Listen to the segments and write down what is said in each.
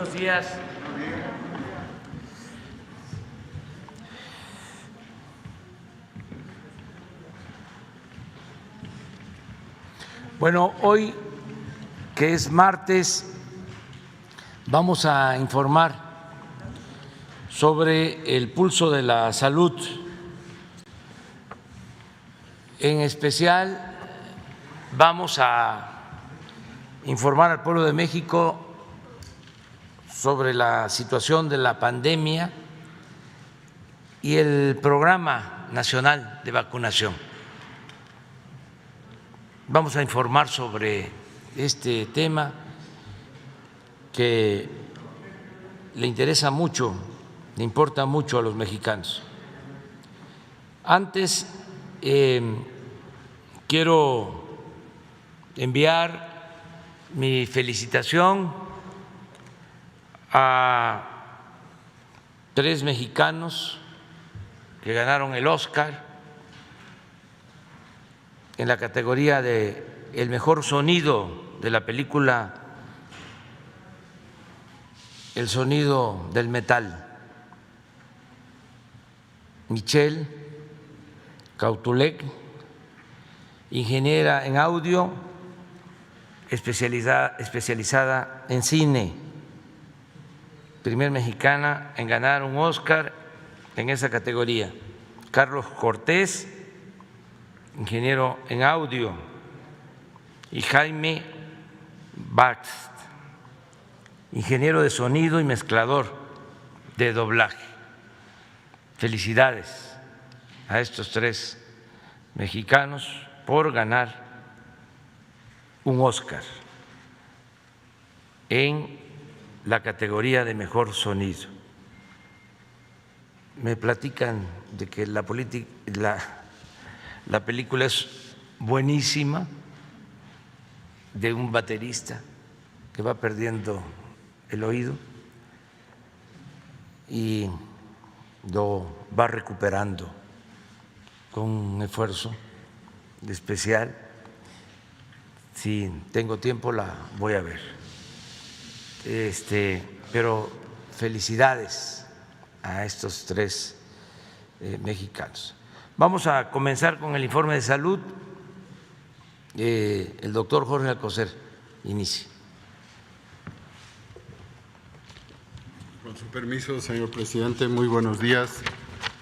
Buenos días. Bueno, hoy, que es martes, vamos a informar sobre el pulso de la salud. En especial, vamos a informar al pueblo de México sobre la situación de la pandemia y el Programa Nacional de Vacunación. Vamos a informar sobre este tema que le interesa mucho, le importa mucho a los mexicanos. Antes, quiero enviar mi felicitación a 3 mexicanos que ganaron el Oscar en la categoría de el mejor sonido de la película El sonido del metal. Michelle Cautulec, ingeniera en audio, especializada en cine, primer mexicana en ganar un Oscar en esa categoría. Carlos Cortés, ingeniero en audio, y Jaime Baxt, ingeniero de sonido y mezclador de doblaje. Felicidades a estos 3 mexicanos por ganar un Oscar en la categoría de mejor sonido. Me platican de que la película es buenísima, de un baterista que va perdiendo el oído y lo va recuperando con un esfuerzo especial. Si tengo tiempo la voy a ver. Pero felicidades a estos 3 mexicanos. Vamos a comenzar con el informe de salud. El doctor Jorge Alcocer inicia. Con su permiso, señor presidente, muy buenos días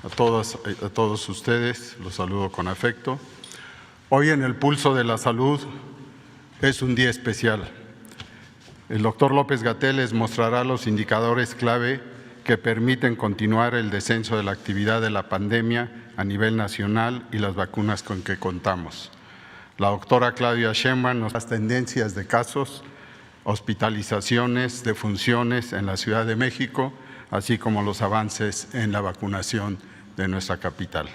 a todos ustedes. Los saludo con afecto. Hoy en el Pulso de la Salud es un día especial. El doctor López-Gatell les mostrará los indicadores clave que permiten continuar el descenso de la actividad de la pandemia a nivel nacional y las vacunas con que contamos. La doctora Claudia Sheinbaum nos da las tendencias de casos, hospitalizaciones, defunciones en la Ciudad de México, así como los avances en la vacunación de nuestra capital.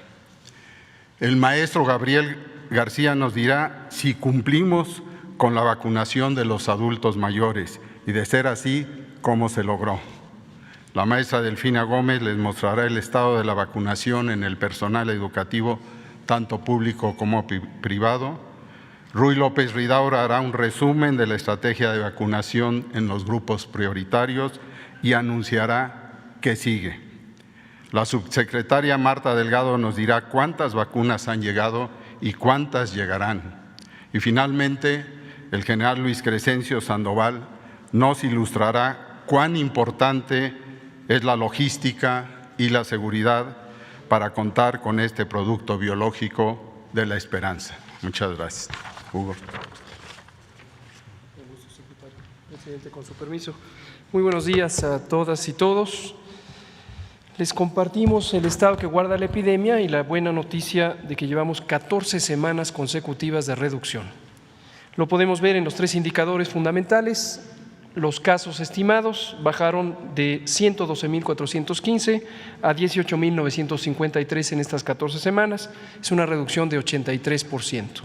El maestro Gabriel García nos dirá si cumplimos con la vacunación de los adultos mayores y, de ser así, cómo se logró. La maestra Delfina Gómez les mostrará el estado de la vacunación en el personal educativo, tanto público como privado. Ruy López Ridaura hará un resumen de la estrategia de vacunación en los grupos prioritarios y anunciará qué sigue. La subsecretaria Marta Delgado nos dirá cuántas vacunas han llegado y cuántas llegarán. Y finalmente, el general Luis Crescencio Sandoval nos ilustrará cuán importante es la logística y la seguridad para contar con este producto biológico de la esperanza. Muchas gracias. Hugo. Un gusto, secretario. Presidente, con su permiso. Muy buenos días a todas y todos. Les compartimos el estado que guarda la epidemia y la buena noticia de que llevamos 14 semanas consecutivas de reducción. Lo podemos ver en los 3 indicadores fundamentales. Los casos estimados bajaron de 112.415 a 18.953 en estas 14 semanas. Es una reducción de 83%.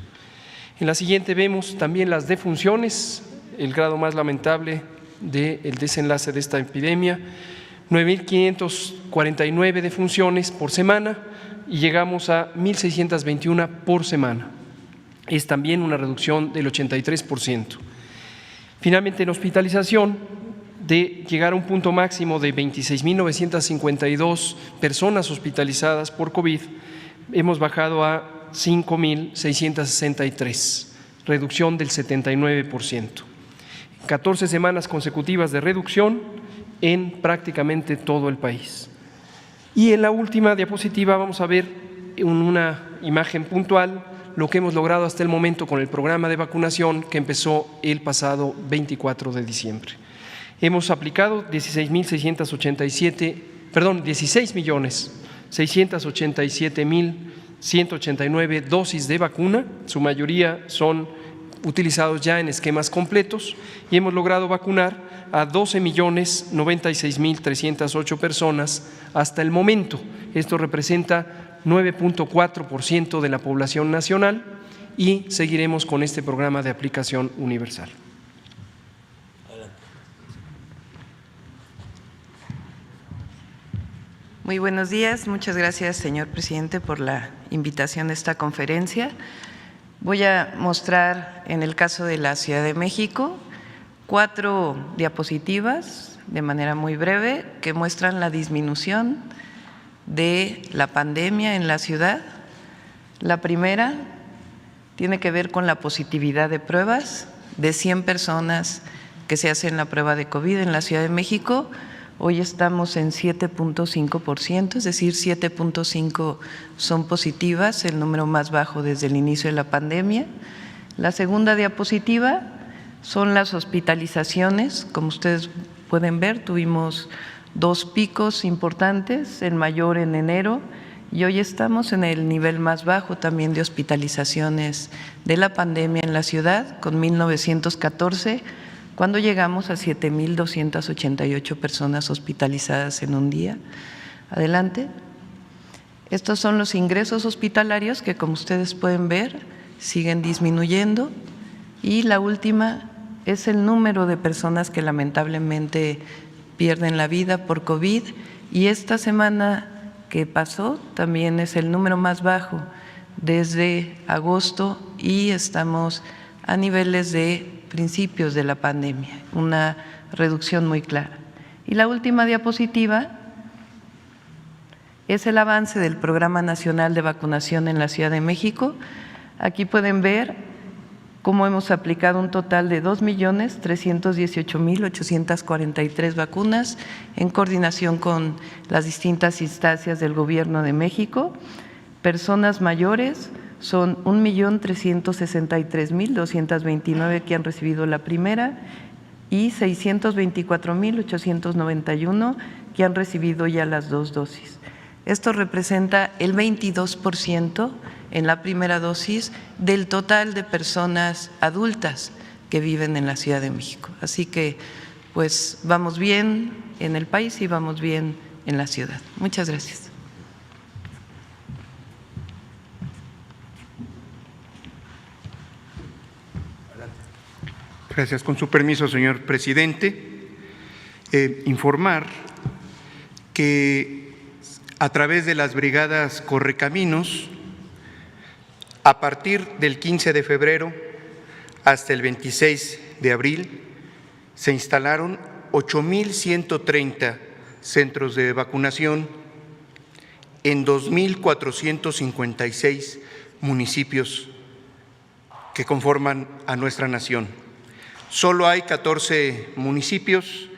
En la siguiente vemos también las defunciones, el grado más lamentable del desenlace de esta epidemia. 9.549 defunciones por semana y llegamos a 1.621 por semana. Es también una reducción del 83%. Finalmente, en hospitalización de llegar a un punto máximo de 26.952 personas hospitalizadas por COVID, hemos bajado a 5.663, reducción del 79%. 14 semanas consecutivas de reducción en prácticamente todo el país. Y en la última diapositiva vamos a ver en una imagen puntual lo que hemos logrado hasta el momento con el programa de vacunación que empezó el pasado 24 de diciembre. Hemos aplicado 16.687.189 dosis de vacuna, su mayoría son utilizados ya en esquemas completos, y hemos logrado vacunar a 12.096.308 personas hasta el momento. Esto representa 9.4% de la población nacional y seguiremos con este programa de aplicación universal. Muy buenos días. Muchas gracias, señor presidente, por la invitación a esta conferencia. Voy a mostrar, en el caso de la Ciudad de México, 4 diapositivas de manera muy breve que muestran la disminución de la pandemia en la ciudad. La primera tiene que ver con la positividad de pruebas. De 100 personas que se hacen la prueba de COVID en la Ciudad de México, hoy estamos en 7.5%, es decir, 7.5 son positivas, el número más bajo desde el inicio de la pandemia. La segunda diapositiva son las hospitalizaciones. Como ustedes pueden ver, tuvimos 2 picos importantes, el mayor en enero, y hoy estamos en el nivel más bajo también de hospitalizaciones de la pandemia en la ciudad, con 1.914, cuando llegamos a 7.288 personas hospitalizadas en un día. Adelante. Estos son los ingresos hospitalarios que, como ustedes pueden ver, siguen disminuyendo. Y la última es el número de personas que lamentablemente pierden la vida por COVID, y esta semana que pasó también es el número más bajo desde agosto y estamos a niveles de principios de la pandemia, una reducción muy clara. Y la última diapositiva es el avance del Programa Nacional de Vacunación en la Ciudad de México. Aquí pueden ver cómo hemos aplicado un total de 2.318.843 vacunas en coordinación con las distintas instancias del Gobierno de México. Personas mayores son 1.363.229 que han recibido la primera y 624.891 que han recibido ya las 2 dosis. Esto representa el 22% en la primera dosis del total de personas adultas que viven en la Ciudad de México. Así que, pues, vamos bien en el país y vamos bien en la ciudad. Muchas gracias. Gracias. Con su permiso, señor presidente, informar que a través de las brigadas Correcaminos, a partir del 15 de febrero hasta el 26 de abril, se instalaron 8.130 centros de vacunación en 2.456 municipios que conforman a nuestra nación. Solo hay 14 municipios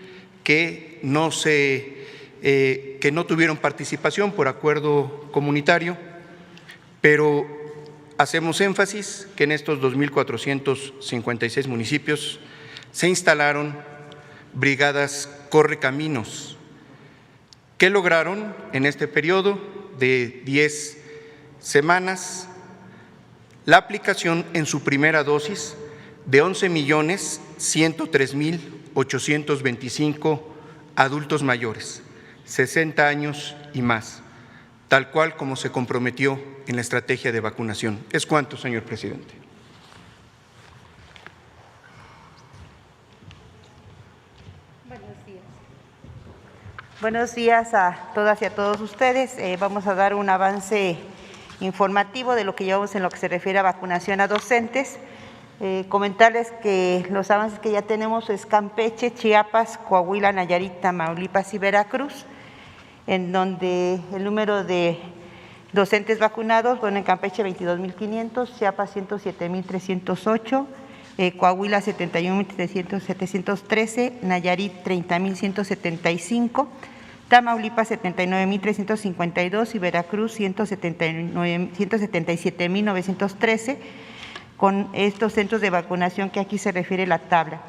que no tuvieron participación por acuerdo comunitario, pero hacemos énfasis que en estos 2.456 municipios se instalaron brigadas Correcaminos, que lograron en este periodo de 10 semanas la aplicación en su primera dosis de 11.103.825 adultos mayores, 60 años y más, tal cual como se comprometió en la estrategia de vacunación. ¿Es cuánto, señor presidente? Buenos días. Buenos días a todas y a todos ustedes. Vamos a dar un avance informativo de lo que llevamos en lo que se refiere a vacunación a docentes. comentarles que los avances que ya tenemos es Campeche, Chiapas, Coahuila, Nayarit, Tamaulipas y Veracruz, en donde el número de docentes vacunados, bueno, en Campeche 22.500, Chiapas 107.308, Coahuila 71.713, Nayarit 30.175, Tamaulipas 79.352 y Veracruz 177.913, con estos centros de vacunación que aquí se refiere la tabla.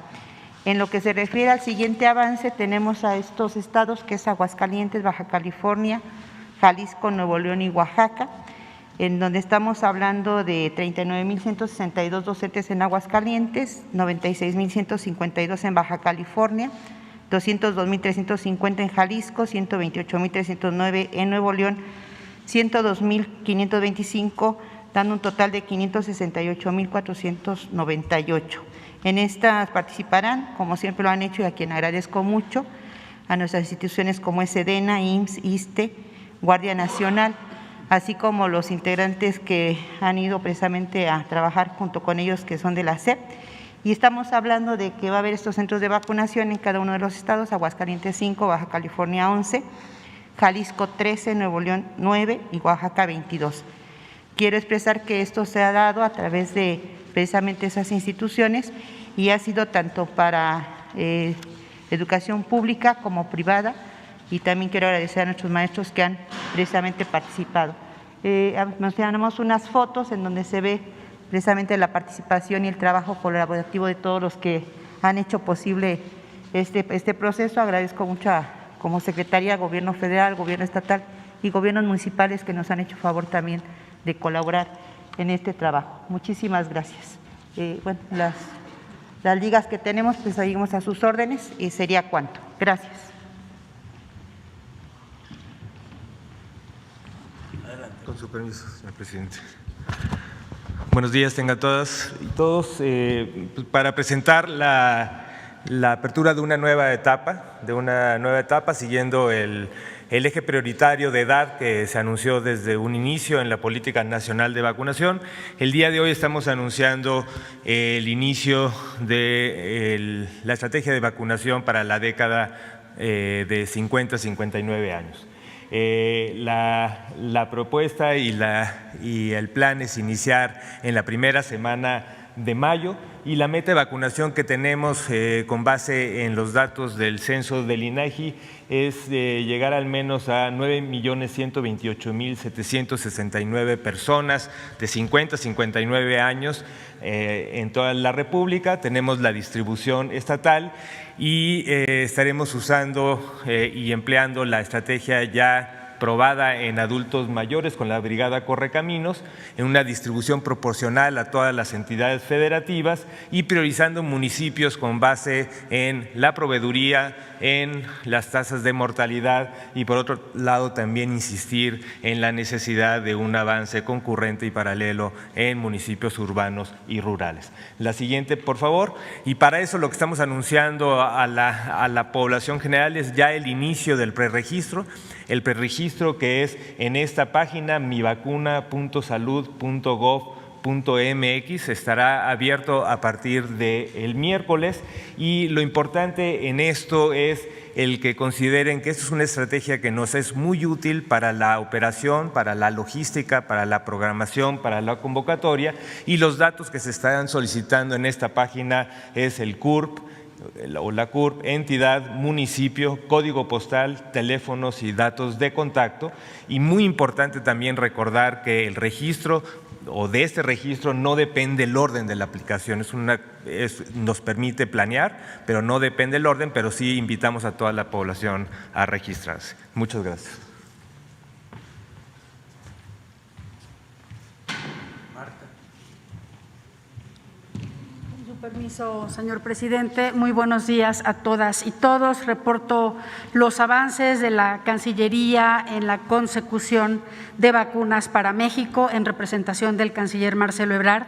En lo que se refiere al siguiente avance, tenemos a estos estados que es Aguascalientes, Baja California, Jalisco, Nuevo León y Oaxaca, en donde estamos hablando de 39.162 docentes en Aguascalientes, 96.152 en Baja California, 202.350 en Jalisco, 128.309 en Nuevo León, 102.525, dando un total de 568.498. En estas participarán, como siempre lo han hecho y a quien agradezco mucho, a nuestras instituciones como SEDENA, IMSS, ISSSTE, Guardia Nacional, así como los integrantes que han ido precisamente a trabajar junto con ellos, que son de la SEP. Y estamos hablando de que va a haber estos centros de vacunación en cada uno de los estados: Aguascalientes 5, Baja California 11, Jalisco 13, Nuevo León 9 y Oaxaca 22. Quiero expresar que esto se ha dado a través de precisamente esas instituciones y ha sido tanto para educación pública como privada, y también quiero agradecer a nuestros maestros que han precisamente participado. Mostramos unas fotos en donde se ve precisamente la participación y el trabajo colaborativo de todos los que han hecho posible este proceso. Agradezco mucho como Secretaría, Gobierno Federal, Gobierno Estatal y Gobiernos municipales que nos han hecho favor también de colaborar en este trabajo. Muchísimas gracias. Bueno, las ligas que tenemos, pues seguimos a sus órdenes y sería cuanto. Gracias. Con su permiso, señor presidente. Buenos días, tengan todas y todos. Para presentar la apertura de una nueva etapa, siguiendo el eje prioritario de edad que se anunció desde un inicio en la Política Nacional de Vacunación. El día de hoy estamos anunciando el inicio de la estrategia de vacunación para la década de 50 a 59 años. La propuesta y el plan es iniciar en la primera semana de mayo, y la meta de vacunación que tenemos con base en los datos del censo del INEGI es llegar al menos a 9.128.769 personas de 50 a 59 años en toda la República. Tenemos la distribución estatal y estaremos usando y empleando la estrategia ya probada en adultos mayores con la Brigada Correcaminos, en una distribución proporcional a todas las entidades federativas y priorizando municipios con base en la proveeduría, en las tasas de mortalidad, y por otro lado también insistir en la necesidad de un avance concurrente y paralelo en municipios urbanos y rurales. La siguiente, por favor. Y para eso lo que estamos anunciando a la población general es ya el inicio del preregistro. El preregistro que es en esta página mivacuna.salud.gov.mx estará abierto a partir del miércoles, y lo importante en esto es el que consideren que esto es una estrategia que nos es muy útil para la operación, para la logística, para la programación, para la convocatoria, y los datos que se están solicitando en esta página es el CURP o la CURP, entidad, municipio, código postal, teléfonos y datos de contacto. Y muy importante también recordar que el registro o de este registro no depende el orden de la aplicación, nos permite planear, pero no depende el orden, pero sí invitamos a toda la población a registrarse. Muchas gracias. Permiso, señor presidente. Muy buenos días a todas y todos. Reporto los avances de la Cancillería en la consecución de vacunas para México en representación del canciller Marcelo Ebrard,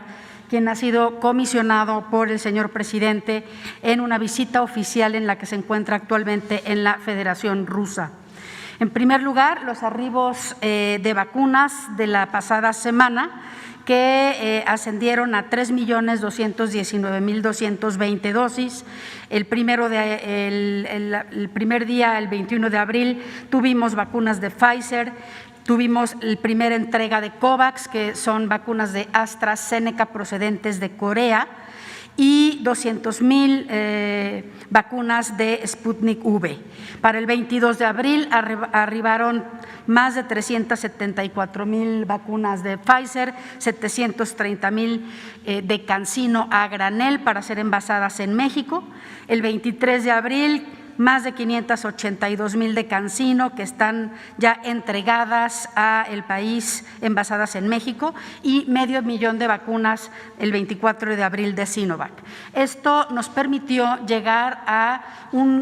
quien ha sido comisionado por el señor presidente en una visita oficial en la que se encuentra actualmente en la Federación Rusa. En primer lugar, los arribos de vacunas de la pasada semana, que ascendieron a 3.219.220 dosis. El primer día, el 21 de abril, tuvimos vacunas de Pfizer. Tuvimos la primera entrega de COVAX, que son vacunas de AstraZeneca procedentes de Corea, y 200,000 vacunas de Sputnik V. Para el 22 de abril arribaron más de 374,000 vacunas de Pfizer, 730,000 de CanSino a granel para ser envasadas en México. El 23 de abril, más de 582,000 de CanSino que están ya entregadas al país, envasadas en México, y 500,000 de vacunas el 24 de abril de Sinovac. Esto nos permitió llegar a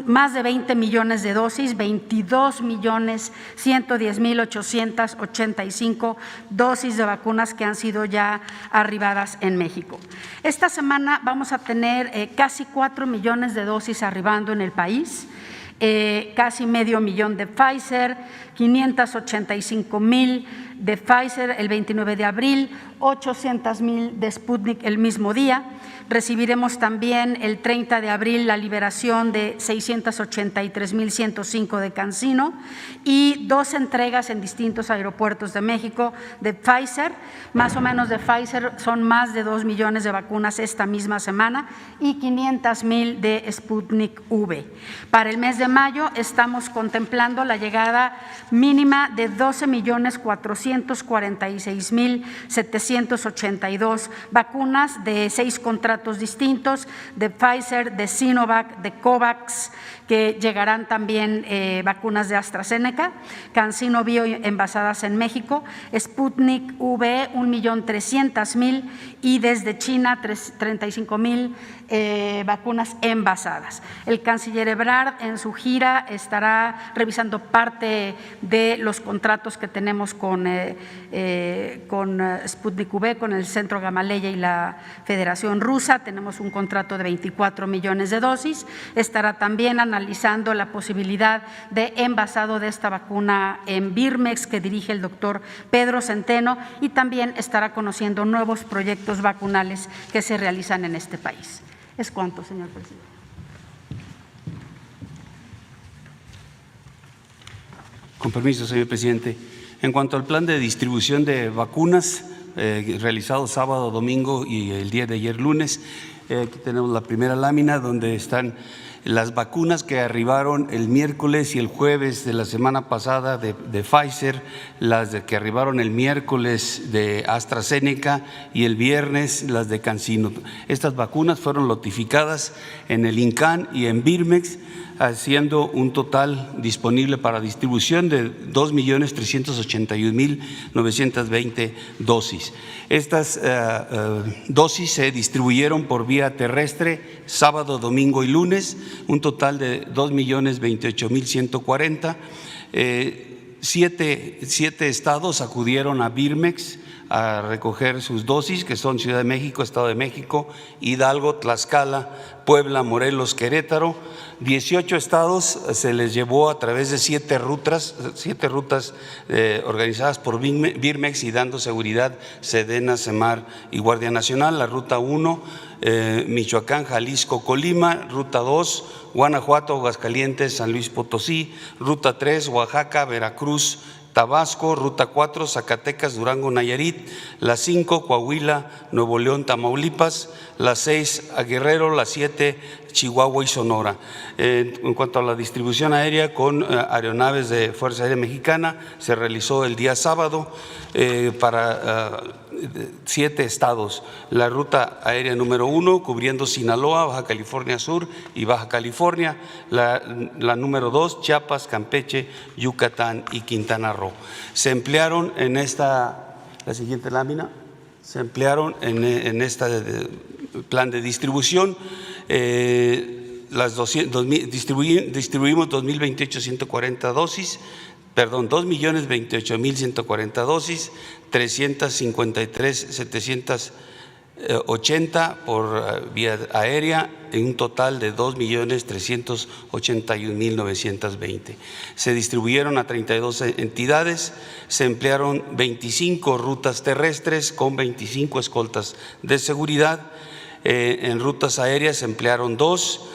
más de 20 millones de dosis, 22,110,885 dosis de vacunas que han sido ya arribadas en México. Esta semana vamos a tener casi 4 millones de dosis arribando en el país. Casi 500,000 de Pfizer, 585,000 de Pfizer el 29 de abril, 800,000 de Sputnik el mismo día. Recibiremos también el 30 de abril la liberación de 683,105 de CanSino y 2 entregas en distintos aeropuertos de México de Pfizer. Más o menos de Pfizer son más de 2 millones de vacunas esta misma semana y 500,000 de Sputnik V. Para el mes de mayo estamos contemplando la llegada mínima de 12,446,782 vacunas de 6 contratos distintos de Pfizer, de Sinovac, de COVAX, que llegarán también vacunas de AstraZeneca, CanSino Bio envasadas en México, Sputnik V 1,300,000 y desde China 35,000 vacunas envasadas. El canciller Ebrard en su gira estará revisando parte de los contratos que tenemos con Sputnik V, con el Centro Gamaleya y la Federación Rusa. Tenemos un contrato de 24 millones de dosis. Estará también analizando la posibilidad de envasado de esta vacuna en Birmex, que dirige el doctor Pedro Centeno, y también estará conociendo nuevos proyectos vacunales que se realizan en este país. Es cuanto, señor presidente. Con permiso, señor presidente. En cuanto al plan de distribución de vacunas realizado sábado, domingo y el día de ayer lunes, aquí tenemos la primera lámina donde están las vacunas que arribaron el miércoles y el jueves de la semana pasada de Pfizer, las que arribaron el miércoles de AstraZeneca y el viernes las de CanSino. Estas vacunas fueron notificadas en el INCAN y en Birmex, haciendo un total disponible para distribución de 2,381,920 dosis. Estas dosis se distribuyeron por vía terrestre sábado, domingo y lunes, un total de 2,028,140. 7 estados acudieron a Birmex a recoger sus dosis, que son Ciudad de México, Estado de México, Hidalgo, Tlaxcala, Puebla, Morelos, Querétaro. 18 estados se les llevó a través de 7 rutas organizadas por Birmex y dando seguridad Sedena, Semar y Guardia Nacional. La ruta 1, Michoacán, Jalisco, Colima. Ruta 2, Guanajuato, Aguascalientes, San Luis Potosí. Ruta 3, Oaxaca, Veracruz, Tabasco. Ruta 4, Zacatecas, Durango, Nayarit. La 5, Coahuila, Nuevo León, Tamaulipas. La 6, a Guerrero. La 7, Chihuahua y Sonora. En cuanto a la distribución aérea con aeronaves de Fuerza Aérea Mexicana, se realizó el día sábado para 7 estados. La ruta aérea número 1, cubriendo Sinaloa, Baja California Sur y Baja California. La número 2, Chiapas, Campeche, Yucatán y Quintana Roo. Se emplearon en esta, la siguiente lámina, se emplearon en este plan de distribución. Distribuimos 2,028,140 dosis, 353,700 80 por vía aérea, en un total de 2.381.920. Se distribuyeron a 32 entidades, se emplearon 25 rutas terrestres con 25 escoltas de seguridad. En rutas aéreas se emplearon 2,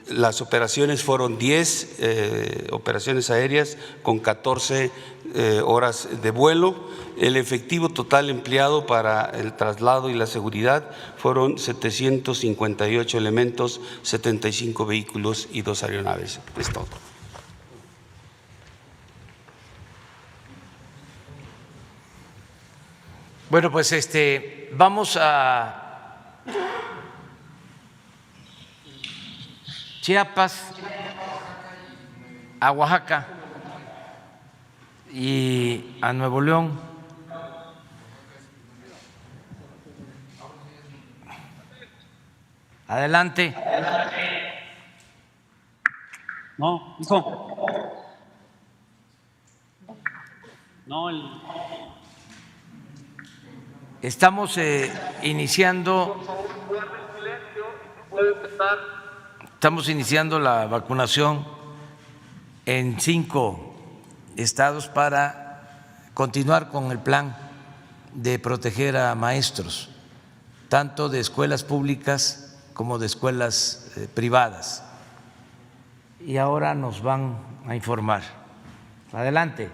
las operaciones fueron 10 operaciones aéreas con 14 horas de vuelo. El efectivo total empleado para el traslado y la seguridad fueron 758 elementos, 75 vehículos y 2 aeronaves. Es todo. Bueno, pues vamos a Chiapas, a Oaxaca y a Nuevo León. Adelante. No, hijo. No, Estamos iniciando la vacunación en 5 estados para continuar con el plan de proteger a maestros, tanto de escuelas públicas como de escuelas privadas. Y ahora nos van a informar. Adelante.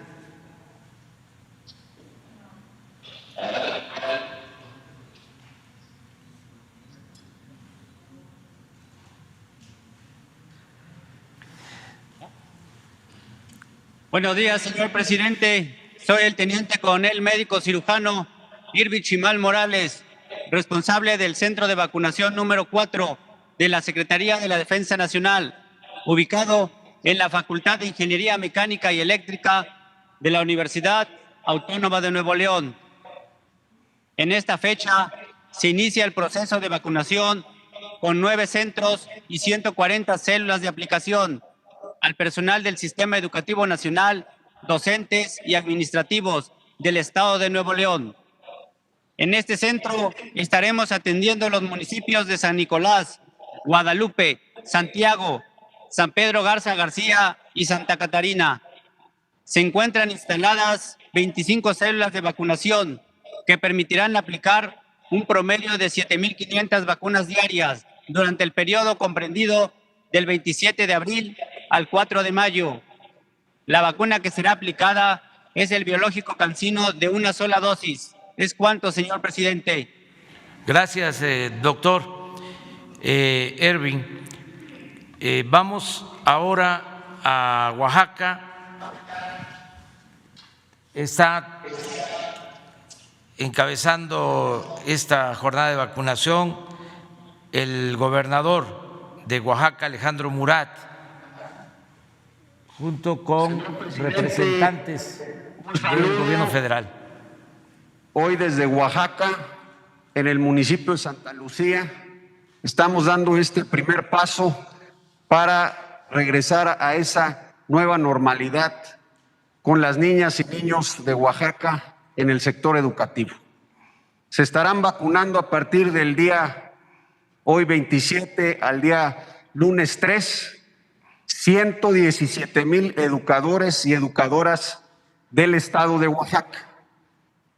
buenos días, señor presidente. Soy el teniente coronel médico cirujano Irving Chimal Morales, responsable del Centro de Vacunación número 4 de la Secretaría de la Defensa Nacional, ubicado en la Facultad de Ingeniería Mecánica y Eléctrica de la Universidad Autónoma de Nuevo León. En esta fecha se inicia el proceso de vacunación con 9 centros y 140 células de aplicación al personal del Sistema Educativo Nacional, docentes y administrativos del Estado de Nuevo León. En este centro estaremos atendiendo los municipios de San Nicolás, Guadalupe, Santiago, San Pedro Garza García y Santa Catarina. Se encuentran instaladas 25 células de vacunación que permitirán aplicar un promedio de 7.500 vacunas diarias durante el periodo comprendido del 27 de abril al 4 de mayo. La vacuna que será aplicada es el biológico CanSino de una sola dosis. ¿Es cuánto, señor presidente? Gracias, doctor Irving. Vamos ahora a Oaxaca. Está encabezando esta jornada de vacunación el gobernador de Oaxaca, Alejandro Murat, junto con representantes del gobierno federal. Hoy desde Oaxaca, en el municipio de Santa Lucía, estamos dando este primer paso para regresar a esa nueva normalidad con las niñas y niños de Oaxaca en el sector educativo. Se estarán vacunando a partir del día hoy 27 al día lunes 3, 117,000 educadores y educadoras del estado de Oaxaca,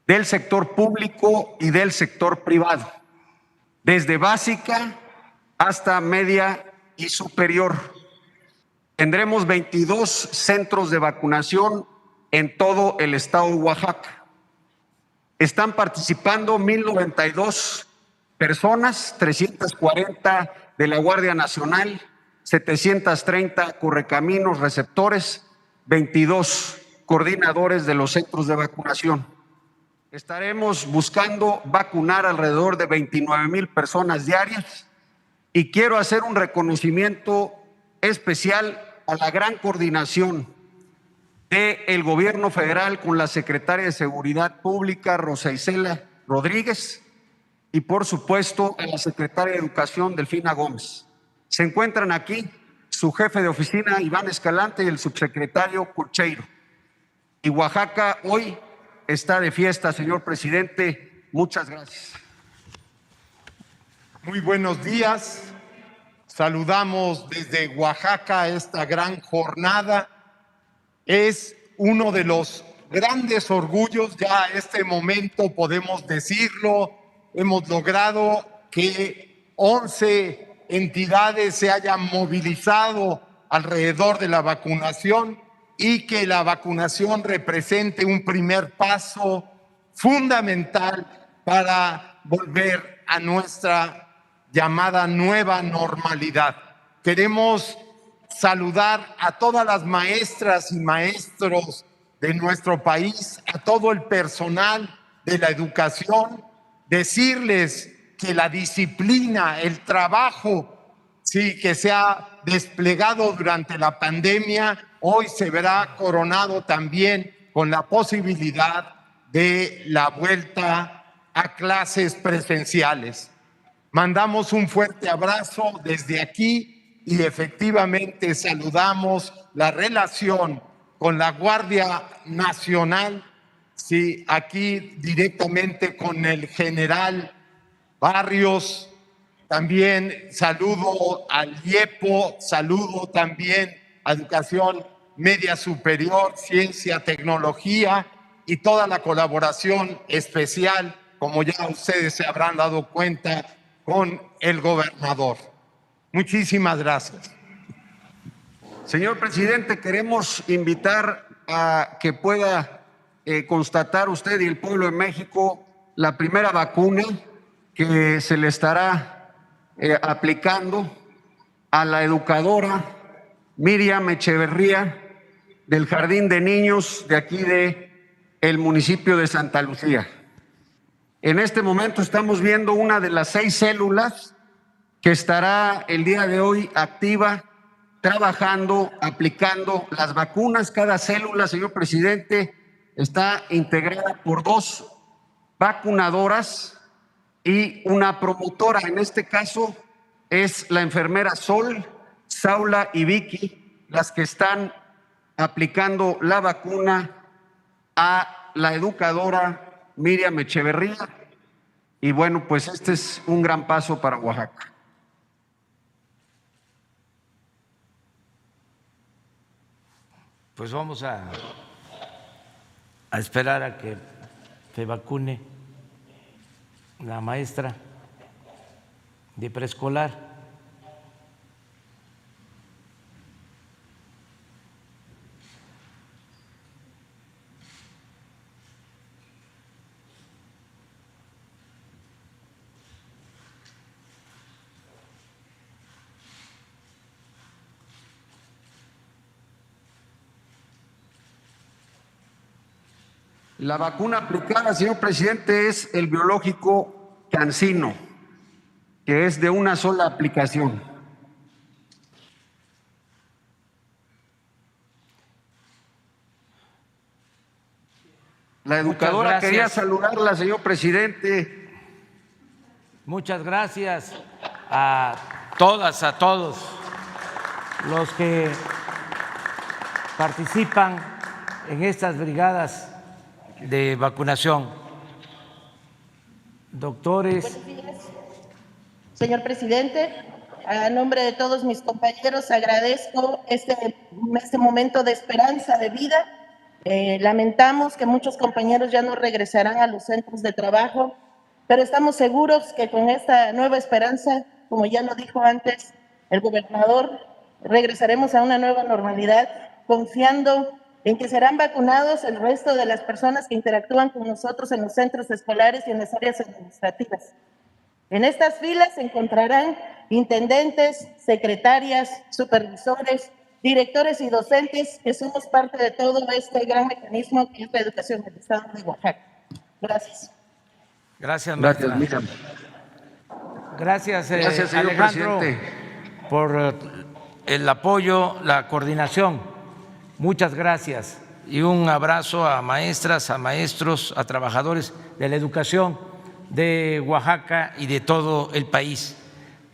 del sector público y del sector privado, desde básica hasta media y superior. Tendremos 22 centros de vacunación en todo el estado de Oaxaca. Están participando 1,092 personas, 340 de la Guardia Nacional, 730 correcaminos receptores, 22 coordinadores de los centros de vacunación. Estaremos buscando vacunar alrededor de 29,000 personas diarias y quiero hacer un reconocimiento especial a la gran coordinación del gobierno federal con la secretaria de Seguridad Pública, Rosa Isela Rodríguez, y por supuesto a la secretaria de Educación, Delfina Gómez. Se encuentran aquí su jefe de oficina, Iván Escalante, y el subsecretario Curcheiro. Y Oaxaca hoy está de fiesta, señor presidente, Muchas gracias. Muy buenos días. Saludamos desde Oaxaca esta gran jornada. Es uno de los grandes orgullos, ya a este momento podemos decirlo, hemos logrado que 11 entidades se hayan movilizado alrededor de la vacunación y que la vacunación represente un primer paso fundamental para volver a nuestra llamada nueva normalidad. Queremos saludar a todas las maestras y maestros de nuestro país, a todo el personal de la educación, decirles que la disciplina, el trabajo, sí, que se ha desplegado durante la pandemia, hoy se verá coronado también con la posibilidad de la vuelta a clases presenciales. Mandamos un fuerte abrazo desde aquí y efectivamente saludamos la relación con la Guardia Nacional, sí, aquí directamente con el general Barrios. También saludo al IEPO, saludo también a Educación Media Superior, Ciencia, Tecnología y toda la colaboración especial, como ya ustedes se habrán dado cuenta, con el gobernador. Muchísimas gracias. Señor presidente, queremos invitar a que pueda constatar usted y el pueblo de México la primera vacuna que se le estará aplicando a la educadora Miriam Echeverría del Jardín de Niños de aquí del municipio de Santa Lucía. En este momento estamos viendo una de las 6 células que estará el día de hoy activa, trabajando, aplicando las vacunas. Cada célula, señor presidente, está integrada por 2 vacunadoras y una promotora. En este caso es la enfermera Sol, Saula y Vicky, las que están aplicando la vacuna a la educadora Miriam Echeverría. Y bueno, pues este es un gran paso para Oaxaca. Pues vamos a esperar a que se vacune la maestra de preescolar. La vacuna aplicada, señor presidente, es el biológico CanSino, que es de una sola aplicación. La educadora quería saludarla, señor presidente. Muchas gracias a todas, a todos los que participan en estas brigadas de vacunación. Doctores. Buenos días, señor presidente. A nombre de todos mis compañeros agradezco este momento de esperanza de vida. Lamentamos que muchos compañeros ya no regresarán a los centros de trabajo, pero estamos seguros que con esta nueva esperanza, como ya lo dijo antes el gobernador, regresaremos a una nueva normalidad, confiando en que serán vacunados el resto de las personas que interactúan con nosotros en los centros escolares y en las áreas administrativas. En estas filas se encontrarán intendentes, secretarias, supervisores, directores y docentes que somos parte de todo este gran mecanismo que es la educación del Estado de Oaxaca. Gracias. Gracias, maestra. Gracias, Miriam. Gracias, Gracias, señor Alejandro, presidente, por el apoyo, la coordinación. Muchas gracias y un abrazo a maestras, a maestros, a trabajadores de la educación de Oaxaca y de todo el país.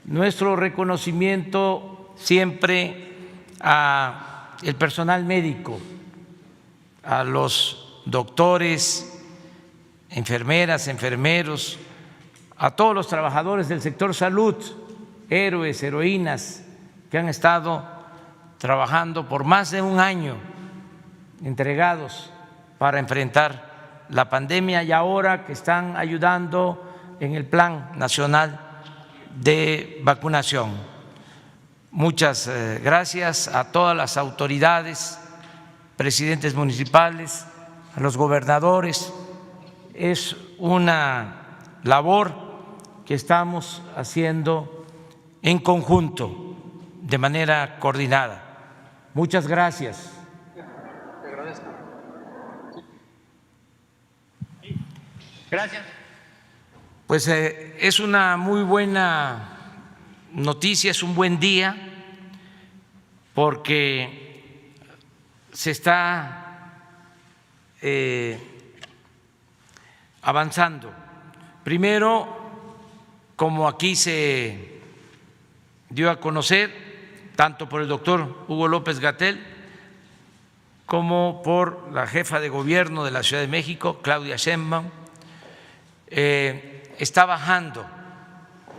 Nuestro reconocimiento siempre a el personal médico, a los doctores, enfermeras, enfermeros, a todos los trabajadores del sector salud, héroes, heroínas, que han estado trabajando por más de un año, entregados para enfrentar la pandemia y ahora que están ayudando en el Plan Nacional de Vacunación. Muchas gracias a todas las autoridades, presidentes municipales, a los gobernadores. Es una labor que estamos haciendo en conjunto, de manera coordinada. Muchas gracias. Gracias. Pues es una muy buena noticia, es un buen día, porque se está avanzando. Primero, como aquí se dio a conocer, tanto por el doctor Hugo López-Gatell como por la jefa de gobierno de la Ciudad de México, Claudia Sheinbaum, está bajando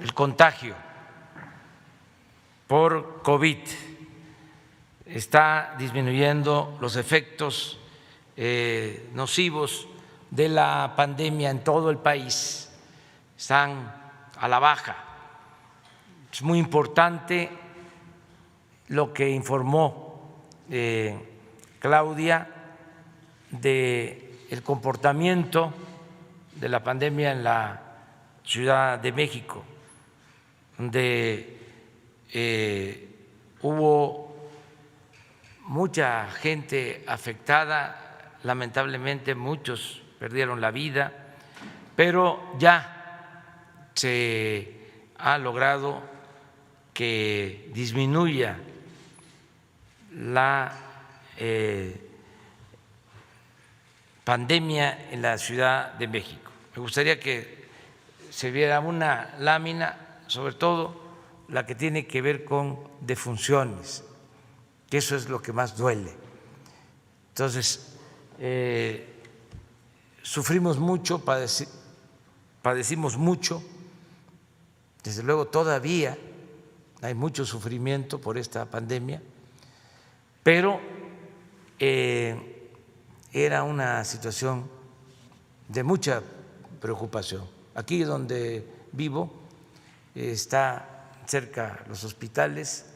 el contagio por COVID, está disminuyendo los efectos nocivos de la pandemia en todo el país, están a la baja. Es muy importante lo que informó Claudia del comportamiento de la pandemia en la Ciudad de México, donde hubo mucha gente afectada, lamentablemente muchos perdieron la vida, pero ya se ha logrado que disminuya la pandemia en la Ciudad de México. Me gustaría que se viera una lámina, sobre todo la que tiene que ver con defunciones, que eso es lo que más duele. Entonces, sufrimos mucho, padecimos mucho, desde luego todavía hay mucho sufrimiento por esta pandemia, pero era una situación de mucha preocupación. Aquí donde vivo está cerca los hospitales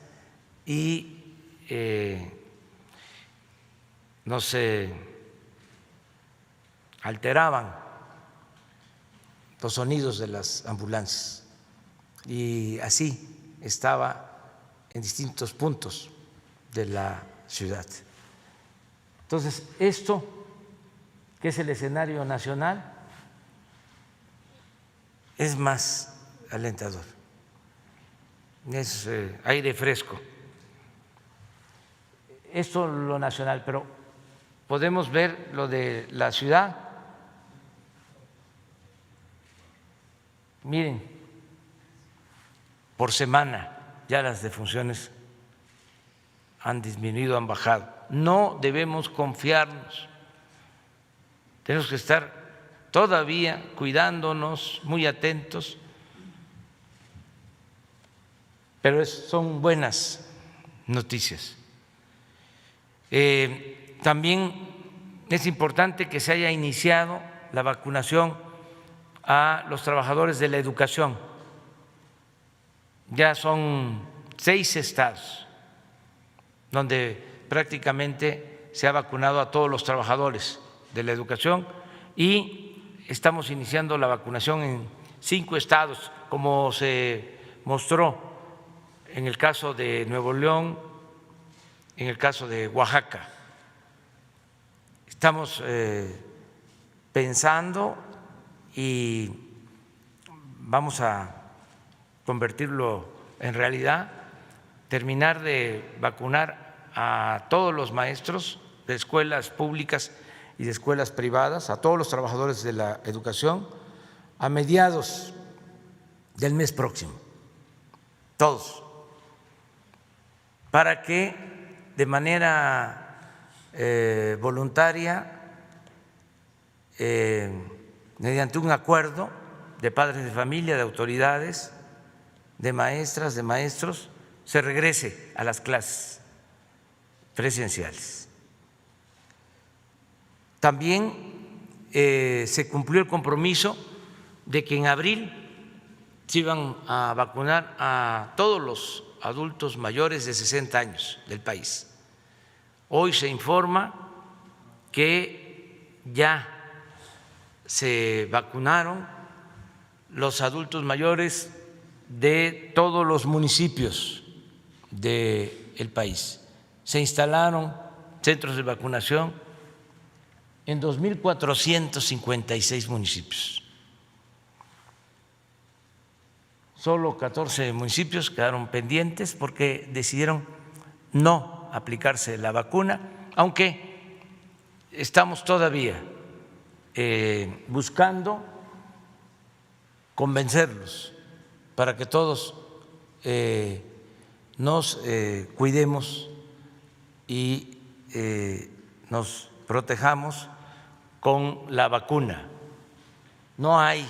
y nos alteraban los sonidos de las ambulancias y así estaba en distintos puntos de la ciudad. Entonces, esto, que es el escenario nacional, es más alentador, es aire fresco. Esto lo nacional, pero podemos ver lo de la ciudad. Miren, por semana ya las defunciones han disminuido, han bajado. No debemos confiarnos, tenemos que estar todavía cuidándonos, muy atentos, pero son buenas noticias. También es importante que se haya iniciado la vacunación a los trabajadores de la educación. Ya son 6 estados donde prácticamente se ha vacunado a todos los trabajadores de la educación y estamos iniciando la vacunación en 5 estados, como se mostró en el caso de Nuevo León, en el caso de Oaxaca. Estamos pensando y vamos a convertirlo en realidad, terminar de vacunar a todos los maestros de escuelas públicas y de escuelas privadas, a todos los trabajadores de la educación, a mediados del mes próximo, todos, para que de manera voluntaria mediante un acuerdo de padres de familia, de autoridades, de maestras, de maestros, se regrese a las clases presenciales. También se cumplió el compromiso de que en abril se iban a vacunar a todos los adultos mayores de 60 años del país. Hoy se informa que ya se vacunaron los adultos mayores de todos los municipios del país. Se instalaron centros de vacunación en 2.456 municipios. Solo 14 municipios quedaron pendientes porque decidieron no aplicarse la vacuna, aunque estamos todavía buscando convencerlos para que todos nos cuidemos y nos protejamos con la vacuna. No hay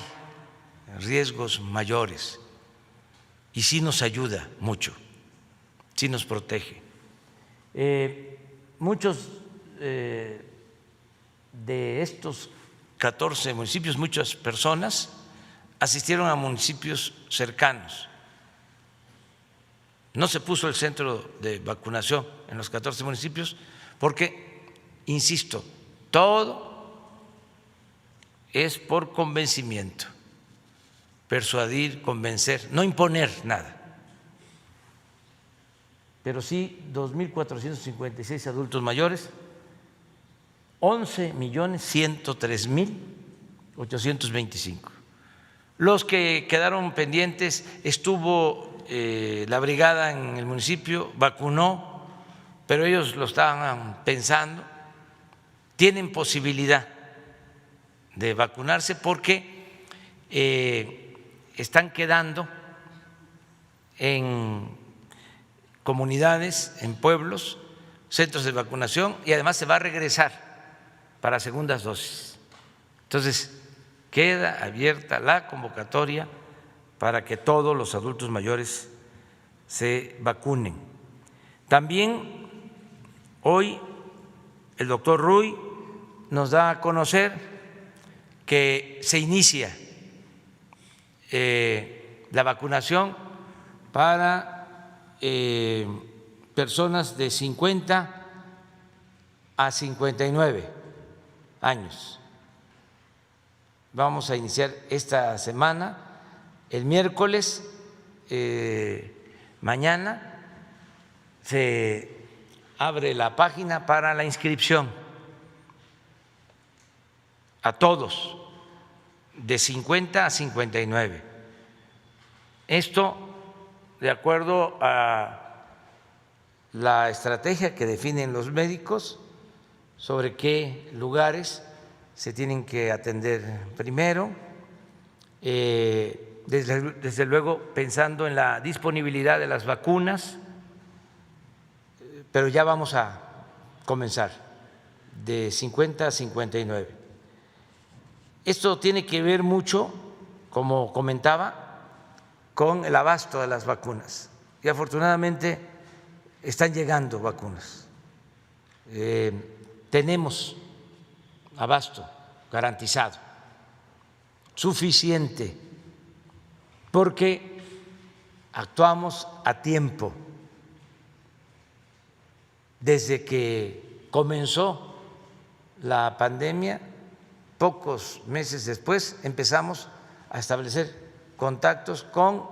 riesgos mayores y sí nos ayuda mucho, sí nos protege. Muchos de estos 14 municipios, muchas personas asistieron a municipios cercanos. No se puso el centro de vacunación en los 14 municipios porque, insisto, todo es por convencimiento, persuadir, convencer, no imponer nada. Pero sí 2.456 adultos mayores, 11.103.825. Los que quedaron pendientes, estuvo la brigada en el municipio, vacunó, pero ellos lo estaban pensando, tienen posibilidad de vacunarse porque están quedando en comunidades, en pueblos, centros de vacunación y además se va a regresar para segundas dosis. Entonces, queda abierta la convocatoria para que todos los adultos mayores se vacunen. También hoy el doctor Ruy nos da a conocer que se inicia la vacunación para personas de 50 a 59 años. Vamos a iniciar esta semana, el miércoles, mañana se abre la página para la inscripción a todos de 50 a 59. Esto de acuerdo a la estrategia que definen los médicos sobre qué lugares se tienen que atender primero, desde luego pensando en la disponibilidad de las vacunas, pero ya vamos a comenzar de 50 a 59. Esto tiene que ver mucho, como comentaba, con el abasto de las vacunas y afortunadamente están llegando vacunas. Tenemos abasto garantizado, suficiente, porque actuamos a tiempo. Desde que comenzó la pandemia, pocos meses después empezamos a establecer contactos con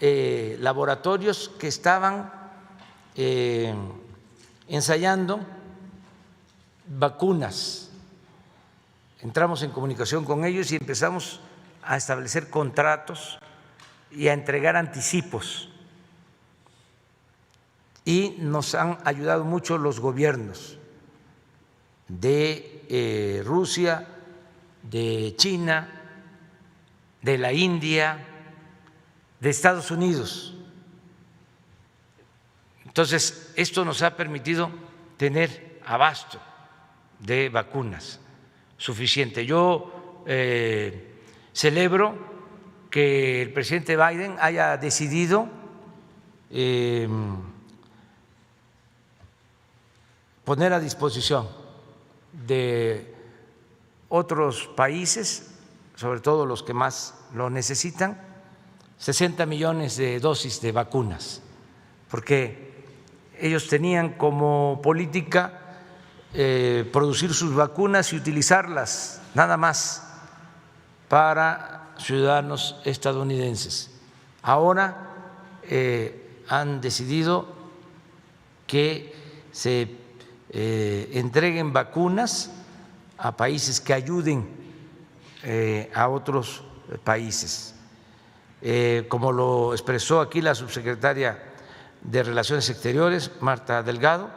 laboratorios que estaban ensayando vacunas. Entramos en comunicación con ellos y empezamos a establecer contratos y a entregar anticipos. Y nos han ayudado mucho los gobiernos de Rusia, de China, de la India, de Estados Unidos. Entonces, esto nos ha permitido tener abasto de vacunas suficiente. Yo celebro que el presidente Biden haya decidido poner a disposición de otros países, sobre todo los que más lo necesitan, 60 millones de dosis de vacunas, porque ellos tenían como política producir sus vacunas y utilizarlas nada más para ciudadanos estadounidenses. Ahora han decidido que se entreguen vacunas a países que ayuden a otros países. Como lo expresó aquí la subsecretaria de Relaciones Exteriores, Marta Delgado,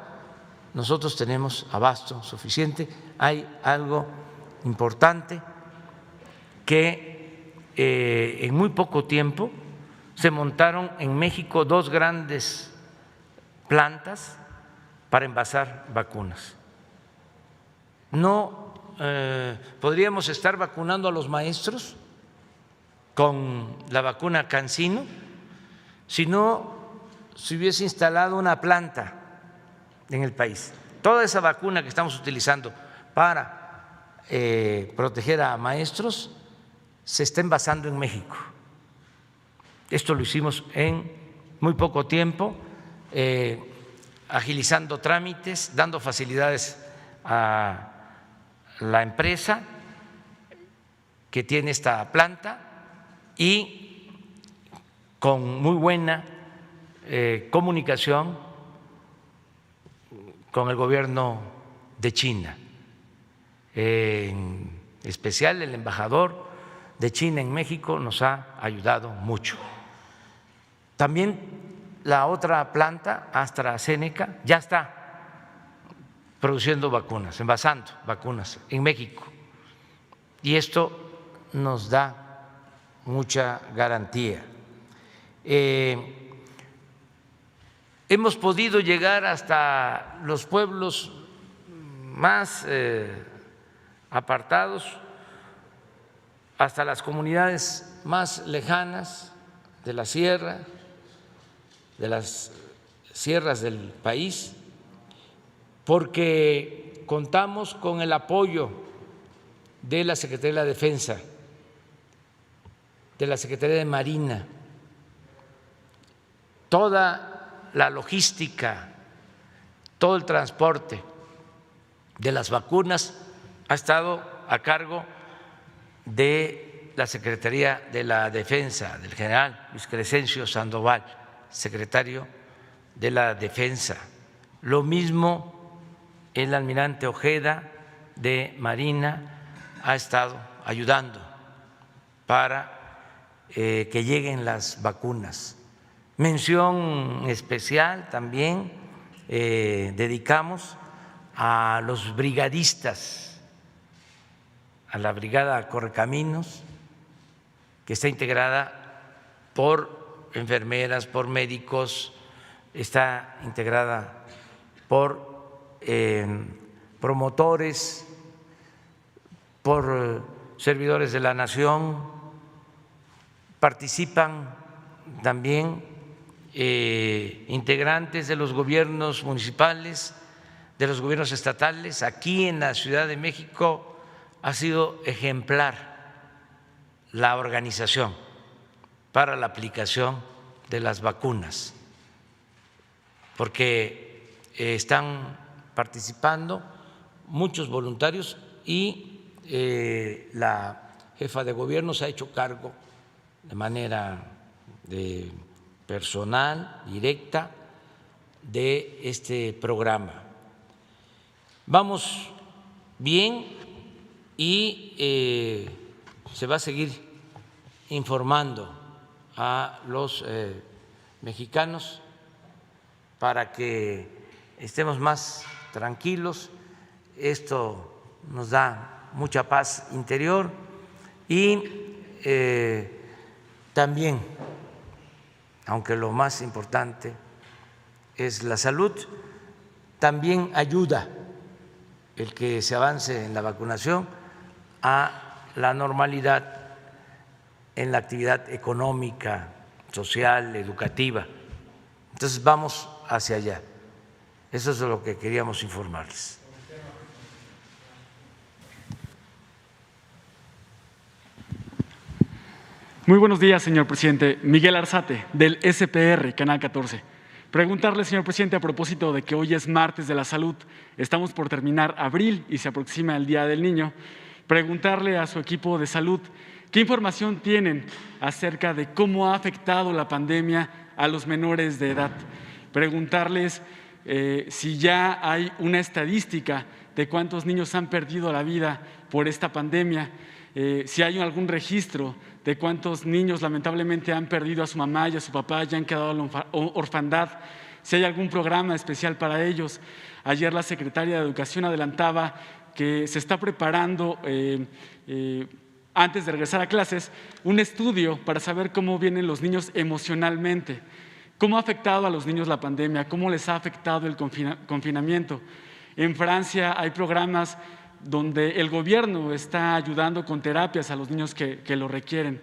nosotros tenemos abasto suficiente. Hay algo importante, que en muy poco tiempo se montaron en México 2 grandes plantas para envasar vacunas. No podríamos estar vacunando a los maestros con la vacuna CanSino si no se hubiese instalado una planta en el país. Toda esa vacuna que estamos utilizando para proteger a maestros se está envasando en México. Esto lo hicimos en muy poco tiempo, agilizando trámites, dando facilidades a la empresa que tiene esta planta y con muy buena comunicación con el gobierno de China, en especial el embajador de China en México nos ha ayudado mucho. También la otra planta, AstraZeneca, ya está produciendo vacunas, envasando vacunas en México, y esto nos da mucha garantía. Hemos podido llegar hasta los pueblos más apartados, hasta las comunidades más lejanas de la sierra, de las sierras del país, porque contamos con el apoyo de la Secretaría de la Defensa, de la Secretaría de Marina. Toda la logística, todo el transporte de las vacunas ha estado a cargo de la Secretaría de la Defensa, del general Luis Crescencio Sandoval, secretario de la Defensa. Lo mismo el almirante Ojeda de Marina ha estado ayudando para que lleguen las vacunas. Mención especial también dedicamos a los brigadistas, a la Brigada Correcaminos, que está integrada por enfermeras, por médicos, está integrada por promotores, por servidores de la nación, participan también integrantes de los gobiernos municipales, de los gobiernos estatales. Aquí en la Ciudad de México ha sido ejemplar la organización para la aplicación de las vacunas, porque están participando muchos voluntarios y la jefa de gobierno se ha hecho cargo de manera personal, directa, de este programa. Vamos bien y se va a seguir informando a los mexicanos para que estemos más tranquilos. Esto nos da mucha paz interior y también, aunque lo más importante es la salud, también ayuda el que se avance en la vacunación a la normalidad en la actividad económica, social, educativa. Entonces vamos hacia allá. Eso es lo que queríamos informarles. Muy buenos días, señor presidente. Miguel Arzate, del SPR, Canal 14. Preguntarle, señor presidente, a propósito de que hoy es martes de la salud, estamos por terminar abril y se aproxima el Día del Niño, preguntarle a su equipo de salud qué información tienen acerca de cómo ha afectado la pandemia a los menores de edad. Preguntarles si ya hay una estadística de cuántos niños han perdido la vida por esta pandemia, si hay algún registro de cuántos niños lamentablemente han perdido a su mamá y a su papá y han quedado en la orfandad, si hay algún programa especial para ellos. Ayer la secretaria de Educación adelantaba que se está preparando, antes de regresar a clases, un estudio para saber cómo vienen los niños emocionalmente, cómo ha afectado a los niños la pandemia, cómo les ha afectado el confinamiento. En Francia hay programas donde el gobierno está ayudando con terapias a los niños que lo requieren.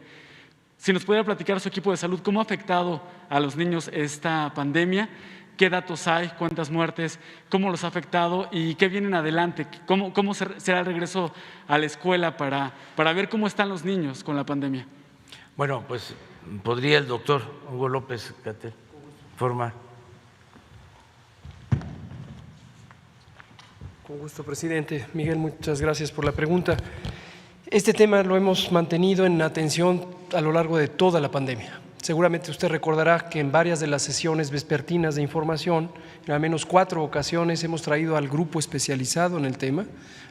Si nos pudiera platicar su equipo de salud, ¿cómo ha afectado a los niños esta pandemia? ¿Qué datos hay? ¿Cuántas muertes? ¿Cómo los ha afectado? ¿Y qué vienen adelante? ¿Cómo será el regreso a la escuela para ver cómo están los niños con la pandemia? Bueno, pues podría el doctor Hugo López-Gatell informar. Con gusto, presidente. Miguel, muchas gracias por la pregunta. Este tema lo hemos mantenido en atención a lo largo de toda la pandemia. Seguramente usted recordará que en varias de las sesiones vespertinas de información, en al menos 4 ocasiones, hemos traído al grupo especializado en el tema.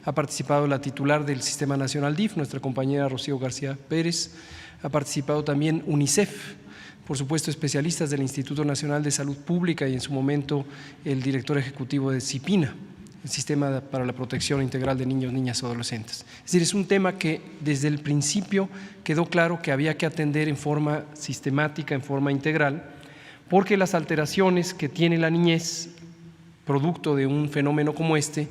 Ha participado la titular del Sistema Nacional DIF, nuestra compañera Rocío García Pérez. Ha participado también UNICEF, por supuesto especialistas del Instituto Nacional de Salud Pública y en su momento el director ejecutivo de CIPINA, el Sistema para la Protección Integral de Niños, Niñas y Adolescentes. Es decir, es un tema que desde el principio quedó claro que había que atender en forma sistemática, en forma integral, porque las alteraciones que tiene la niñez, producto de un fenómeno como este,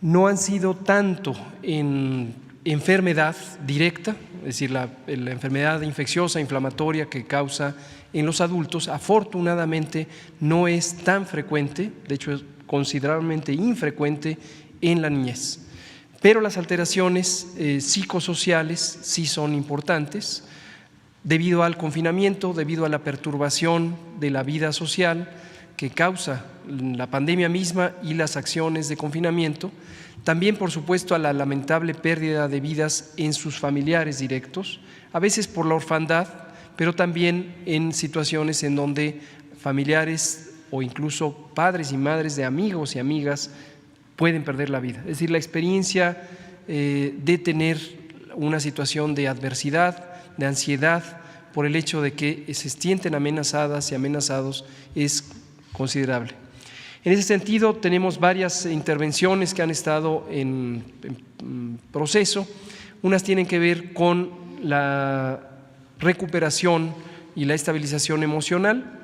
no han sido tanto en enfermedad directa, es decir, la enfermedad infecciosa, inflamatoria que causa en los adultos, afortunadamente no es tan frecuente, de hecho es considerablemente infrecuente en la niñez. Pero las alteraciones psicosociales sí son importantes debido al confinamiento, debido a la perturbación de la vida social que causa la pandemia misma y las acciones de confinamiento, también por supuesto a la lamentable pérdida de vidas en sus familiares directos, a veces por la orfandad, pero también en situaciones en donde familiares o incluso padres y madres de amigos y amigas pueden perder la vida. Es decir, la experiencia de tener una situación de adversidad, de ansiedad, por el hecho de que se sienten amenazadas y amenazados es considerable. En ese sentido, tenemos varias intervenciones que han estado en proceso. Unas tienen que ver con la recuperación y la estabilización emocional.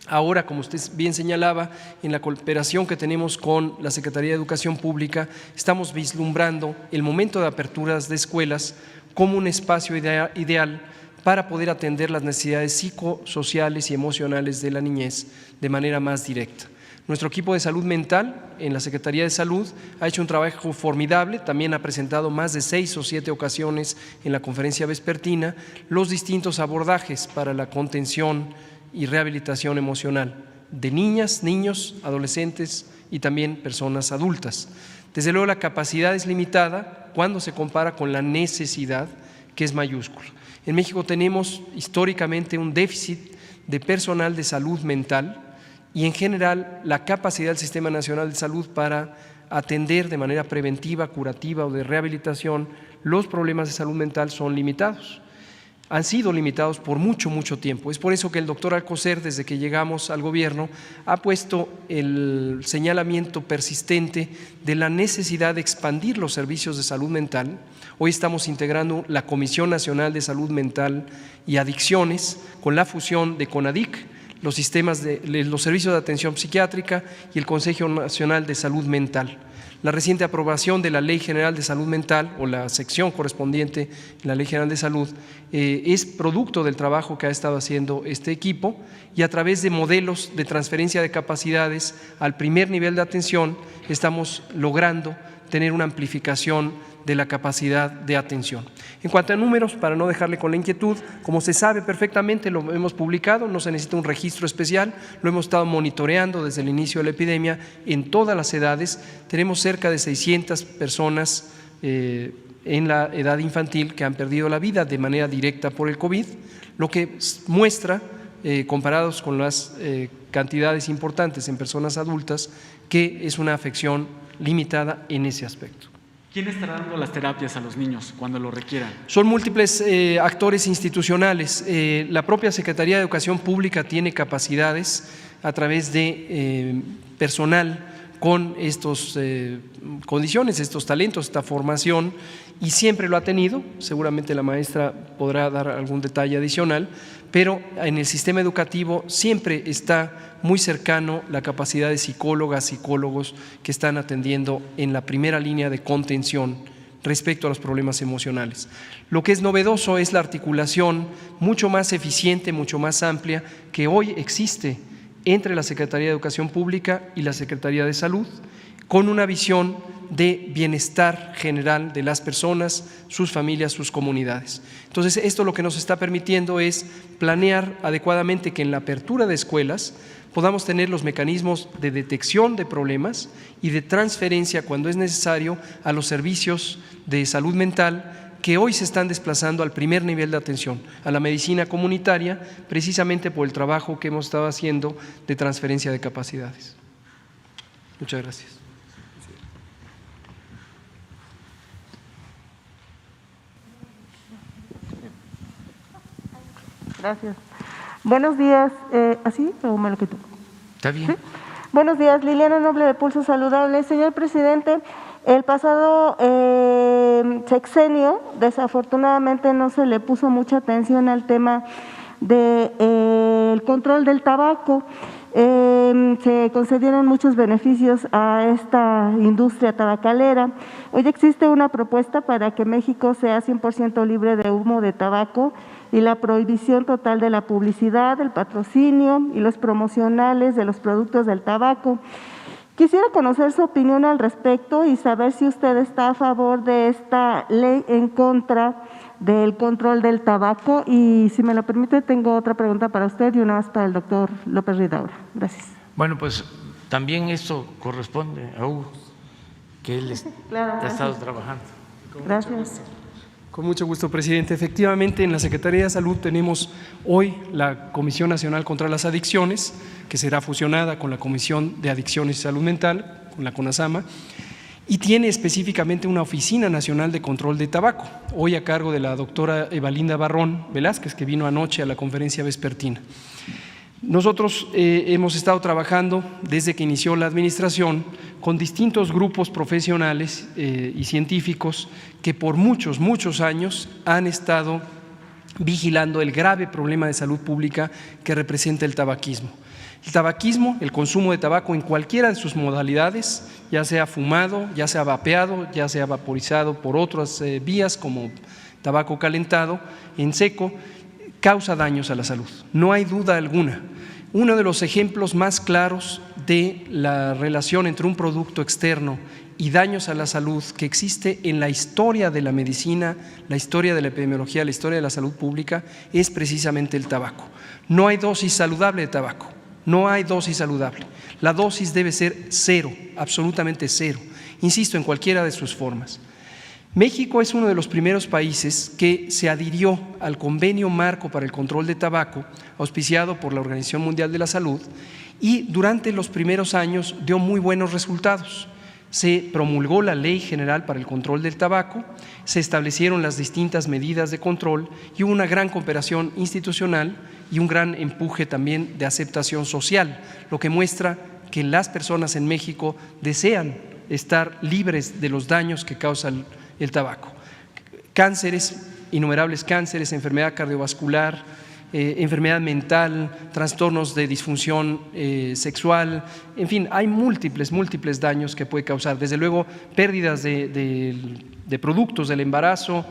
Ahora, como usted bien señalaba, en la cooperación que tenemos con la Secretaría de Educación Pública, estamos vislumbrando el momento de aperturas de escuelas como un espacio ideal para poder atender las necesidades psicosociales y emocionales de la niñez de manera más directa. Nuestro equipo de salud mental en la Secretaría de Salud ha hecho un trabajo formidable, también ha presentado más de 6 o 7 ocasiones en la conferencia vespertina los distintos abordajes para la contención y rehabilitación emocional de niñas, niños, adolescentes y también personas adultas. Desde luego la capacidad es limitada cuando se compara con la necesidad, que es mayúscula. En México tenemos históricamente un déficit de personal de salud mental y en general la capacidad del Sistema Nacional de Salud para atender de manera preventiva, curativa o de rehabilitación los problemas de salud mental son limitados. Han sido limitados por mucho tiempo. Es por eso que el doctor Alcocer, desde que llegamos al gobierno, ha puesto el señalamiento persistente de la necesidad de expandir los servicios de salud mental. Hoy estamos integrando la Comisión Nacional de Salud Mental y Adicciones con la fusión de CONADIC, los servicios de atención psiquiátrica y el Consejo Nacional de Salud Mental. La reciente aprobación de la Ley General de Salud Mental o la sección correspondiente en la Ley General de Salud es producto del trabajo que ha estado haciendo este equipo y a través de modelos de transferencia de capacidades al primer nivel de atención estamos logrando tener una amplificación de la capacidad de atención. En cuanto a números, para no dejarle con la inquietud, como se sabe perfectamente, lo hemos publicado, no se necesita un registro especial, lo hemos estado monitoreando desde el inicio de la epidemia en todas las edades. Tenemos cerca de 600 personas en la edad infantil que han perdido la vida de manera directa por el COVID, lo que muestra, comparados con las cantidades importantes en personas adultas, que es una afección limitada en ese aspecto. ¿Quién estará dando las terapias a los niños cuando lo requieran? Son múltiples actores institucionales. La propia Secretaría de Educación Pública tiene capacidades a través de personal con estas condiciones, estos talentos, esta formación, y siempre lo ha tenido. Seguramente la maestra podrá dar algún detalle adicional, pero en el sistema educativo siempre está muy cercano la capacidad de psicólogas, psicólogos que están atendiendo en la primera línea de contención respecto a los problemas emocionales. Lo que es novedoso es la articulación mucho más eficiente, mucho más amplia que hoy existe entre la Secretaría de Educación Pública y la Secretaría de Salud, con una visión de bienestar general de las personas, sus familias, sus comunidades. Entonces, esto lo que nos está permitiendo es planear adecuadamente que en la apertura de escuelas podamos tener los mecanismos de detección de problemas y de transferencia cuando es necesario a los servicios de salud mental que hoy se están desplazando al primer nivel de atención, a la medicina comunitaria, precisamente por el trabajo que hemos estado haciendo de transferencia de capacidades. Muchas gracias. Gracias. Buenos días. ¿Así o me lo quito? Está bien. ¿Sí? Buenos días, Liliana Noble de Pulso Saludable. Señor presidente, el pasado sexenio desafortunadamente no se le puso mucha atención al tema del control del tabaco. Se concedieron muchos beneficios a esta industria tabacalera. Hoy existe una propuesta para que México sea 100% libre de humo de tabaco y la prohibición total de la publicidad, el patrocinio y los promocionales de los productos del tabaco. Quisiera conocer su opinión al respecto y saber si usted está a favor de esta ley en contra del control del tabaco. Y si me lo permite, tengo otra pregunta para usted y una más para el doctor López Ridaura. Gracias. Bueno, pues también esto corresponde a Hugo, que él ha estado trabajando. Gracias. Con mucho gusto, presidente. Efectivamente, en la Secretaría de Salud tenemos hoy la Comisión Nacional contra las Adicciones, que será fusionada con la Comisión de Adicciones y Salud Mental, con la CONASAMA, y tiene específicamente una Oficina Nacional de Control de Tabaco, hoy a cargo de la doctora Evalinda Barrón Velázquez, que vino anoche a la conferencia vespertina. Nosotros hemos estado trabajando desde que inició la administración con distintos grupos profesionales y científicos que por muchos años han estado vigilando el grave problema de salud pública que representa el tabaquismo. El tabaquismo, el consumo de tabaco en cualquiera de sus modalidades, ya sea fumado, ya sea vapeado, ya sea vaporizado por otras vías como tabaco calentado, en seco, causa daños a la salud, no hay duda alguna. Uno de los ejemplos más claros de la relación entre un producto externo y daños a la salud que existe en la historia de la medicina, la historia de la epidemiología, la historia de la salud pública, es precisamente el tabaco. No hay dosis saludable de tabaco, no hay dosis saludable. La dosis debe ser cero, absolutamente cero, insisto, en cualquiera de sus formas. México es uno de los primeros países que se adhirió al Convenio Marco para el Control de Tabaco, auspiciado por la Organización Mundial de la Salud, y durante los primeros años dio muy buenos resultados. Se promulgó la Ley General para el Control del Tabaco, se establecieron las distintas medidas de control y hubo una gran cooperación institucional y un gran empuje también de aceptación social, lo que muestra que las personas en México desean estar libres de los daños que causa el tabaco. Cánceres, innumerables cánceres, enfermedad cardiovascular, enfermedad mental, trastornos de disfunción sexual, en fin, hay múltiples daños que puede causar. Desde luego, pérdidas de productos del embarazo,